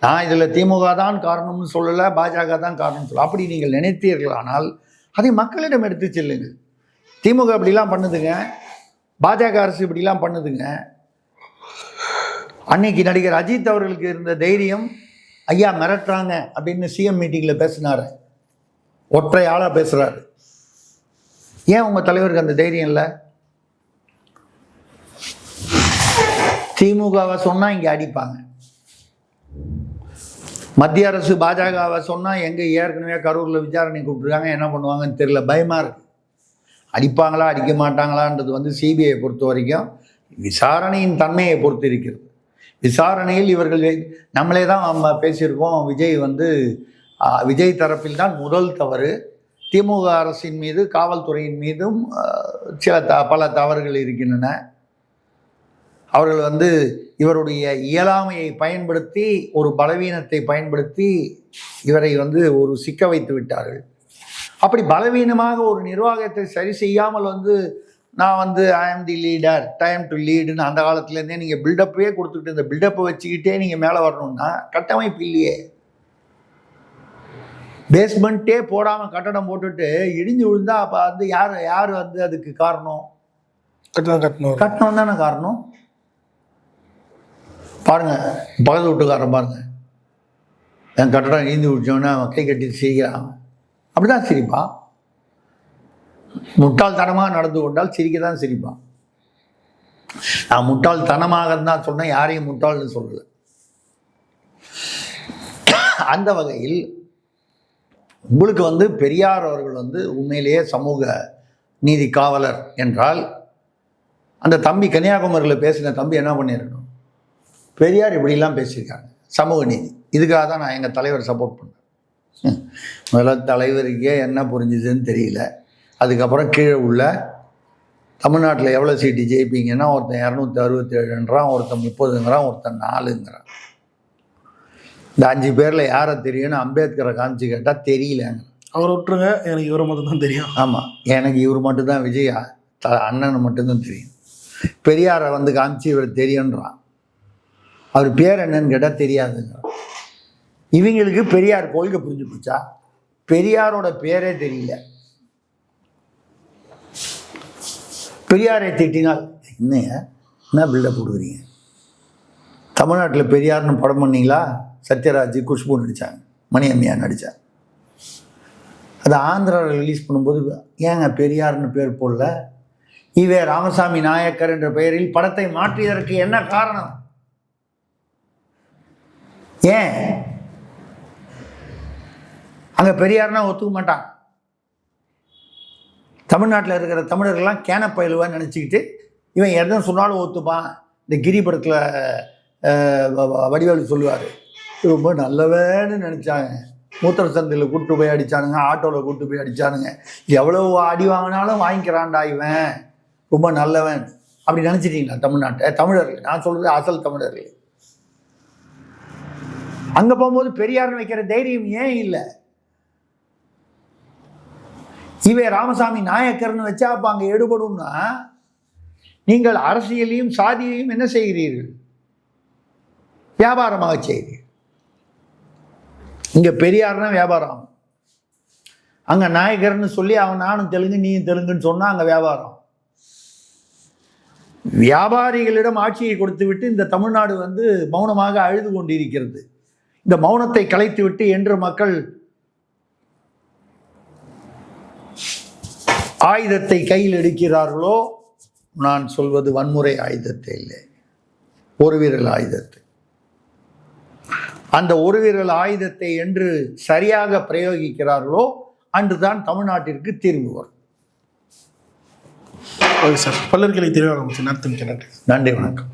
Speaker 1: நான் இதில் திமுக தான் காரணம்னு சொல்லலை, பாஜக தான் காரணம்னு சொல்லலை. அப்படி நீங்கள் நினைத்தீர்களானால் அதை மக்களிடம் எடுத்து செல்லுங்கள். திமுக இப்படிலாம் பண்ணுதுங்க, பாஜக அரசு இப்படிலாம் பண்ணுதுங்க. அன்னைக்கு நடிகர் அஜித் அவர்களுக்கு இருந்த தைரியம், ஐயா மிரட்டுறாங்க அப்படின்னு சிஎம் மீட்டிங்கில் பேசினார், ஒற்றை ஆளாக பேசுகிறாரு. ஏன் உங்கள் தலைவருக்கு அந்த தைரியம் இல்லை? திமுகவை சொன்னால் இங்கே அடிப்பாங்க, மத்திய அரசு பாஜகவை சொன்னால் எங்கே ஏற்கனவே கரூரில் விசாரணை கூப்பிட்டுருக்காங்க, என்ன பண்ணுவாங்கன்னு தெரியல, பயமாக இருக்குது. அடிப்பாங்களா அடிக்க மாட்டாங்களான்றது வந்து சிபிஐ பொறுத்த வரைக்கும் விசாரணையின் தன்மையை பொறுத்து இருக்கிறது. விசாரணையில் இவர்கள் நம்மளே தான் நம்ம பேசியிருக்கோம், விஜய் தரப்பில் தான் முதல் தவறு. திமுக அரசின் மீது காவல்துறையின் மீதும் பல தவறுகள் இருக்கின்றன. அவர்கள் வந்து இவருடைய இயலாமையை பயன்படுத்தி, ஒரு பலவீனத்தை பயன்படுத்தி இவரை வந்து ஒரு சிக்க வைத்து விட்டார்கள். அப்படி பலவீனமாக ஒரு நிர்வாகத்தை சரி செய்யாமல் வந்து நான் வந்து ஐ ஆம் தி லீடர், டைம் டு லீடுன்னு அந்த காலத்துலேருந்தே நீங்கள் பில்டப்பே கொடுத்துக்கிட்டு இந்த பில்டப்பை வச்சுக்கிட்டே நீங்கள் மேலே வரணும்னா கட்டமைப்பு இல்லையே. பேஸ்மெண்ட்டே போடாமல் கட்டடம் போட்டுட்டு இடிஞ்சு விழுந்தா அப்போ வந்து யார் வந்து அதுக்கு காரணம்? கட்டணம் தானே காரணம். பாருங்கள், பக்கத்து வீட்டுக்காரன் பாருங்கள், என் கட்டடம் இடிஞ்சு விழிச்சோன்னே அவன் கை கட்டி சிரிக்கிறான். அப்படிதான் சிரிப்பான். முட்டாள்தனமாக நடந்து கொண்டால் சிரிக்க தான் சிரிப்பான். நான் முட்டாள்தனமாக தான் சொன்னேன், யாரையும் முட்டாள்னு சொல்லலை. அந்த வகையில் உங்களுக்கு வந்து பெரியார் அவர்கள் வந்து உண்மையிலேயே சமூக நீதி காவலர் என்றால், அந்த தம்பி கன்னியாகுமரியில் பேசின தம்பி என்ன பண்ணியிருக்கணும்? பெரியார் இப்படிலாம் பேசியிருக்காங்க, சமூக நீதி. இதுக்காக தான் நான் எங்கள் தலைவர் சப்போர்ட் பண்ணேன். முதல்ல தலைவருக்கே என்ன புரிஞ்சுதுன்னு தெரியல. அதுக்கப்புறம் கீழே உள்ள தமிழ்நாட்டில் எவ்வளோ சீட்டு ஜெயிப்பீங்கன்னா ஒருத்தன் 267ன்றான், ஒருத்தன் 30ங்கிறான், ஒருத்தன் 4ங்கிறான். இந்த 5 பேரில் யாரை தெரியும்னு அம்பேத்கரை காமிச்சு கேட்டால் தெரியலங்க.
Speaker 2: அவர் விட்டுருங்க, எனக்கு இவரை மட்டும்தான் தெரியும்.
Speaker 1: ஆமாம், எனக்கு இவர் மட்டும்தான், விஜய் அண்ணன் மட்டும்தான் தெரியும். பெரியாரை வந்து காமிச்சு இவர் தெரியுன்றான். அவர் பேர் என்னன்னு கேட்டால் தெரியாதுங்கிறான். இவங்களுக்கு பெரியார் கொள்கை புரிஞ்சு போச்சா? பெரியாரோட பேரே தெரியல. பெரியாரை திட்டினால் என்ன பில்டப் கொடுக்குறீங்க? தமிழ்நாட்டில் பெரியார்னு படம் பண்ணிங்களா? சத்யராஜ், குஷ்பு நடித்தாங்க, மணி அம்மையா நடித்தாங்க. அது ஆந்திராவில் ரிலீஸ் பண்ணும்போது ஏங்க பெரியார்னு பேர் போடல? ஈவே ராமசாமி நாயக்கர் என்ற பெயரில் படத்தை மாற்றியதற்கு என்ன காரணம்? ஏன் அங்கே பெரியார்னா ஒத்துக்க மாட்டான். தமிழ்நாட்டில் இருக்கிற தமிழர்கள்லாம் கேன பயிலுவான்னு நினச்சிக்கிட்டு இவன் எதுவும் சொன்னாலும் ஒத்துப்பான். இந்த கிரி படத்தில் வடிவேலு சொல்லுவார், ரொம்ப நல்லவேன்னு நினச்சாங்க, மூத்திர சந்தையில் கூப்பிட்டு போய் அடித்தானுங்க, ஆட்டோவில் கூப்பிட்டு போய் அடித்தானுங்க, எவ்வளோ அடி வாங்கினாலும் வாங்கிக்கிறான்டா இவன், ரொம்ப நல்லவன் அப்படி நினச்சிட்டீங்களா தமிழ்நாட்டை? தமிழர்கள், நான் சொல்கிறது அசல் தமிழர்கள். அங்கே போகும்போது பெரியார்னு வைக்கிற தைரியம் ஏன் இல்லை? இவே ராமசாமி நாயக்கர்னு வச்சா அப்போ அங்கே எடுபடும்னா நீங்கள் அரசியலையும் சாதியையும் என்ன செய்கிறீர்கள்? வியாபாரமாக செய்கிறீர்கள். இங்கே பெரியார்னா வியாபாரம், அங்கே நாயக்கர்னு சொல்லி அவன் நானும் தெலுங்கு நீயும் தெலுங்குன்னு சொன்னால் அங்கே வியாபாரம். வியாபாரிகளிடம் ஆட்சியை கொடுத்து விட்டு இந்த தமிழ்நாடு வந்து மௌனமாக அழுது கொண்டிருக்கிறது. இந்த மௌனத்தை கலைத்து விட்டு என்று மக்கள் ஆயுதத்தை கையில் எடுக்கிறார்களோ, நான் சொல்வது வன்முறை ஆயுதத்தை இல்லை, ஒரு விரல் ஆயுதத்தை, அந்த ஒரு விரல் ஆயுதத்தை என்று சரியாக பிரயோகிக்கிறார்களோ அன்றுதான் தமிழ்நாட்டிற்கு தீர்வு வரும்.
Speaker 2: ஓகே சார், பல்லர்களை தெரிவாக நன்றி.
Speaker 1: நன்றி, வணக்கம்.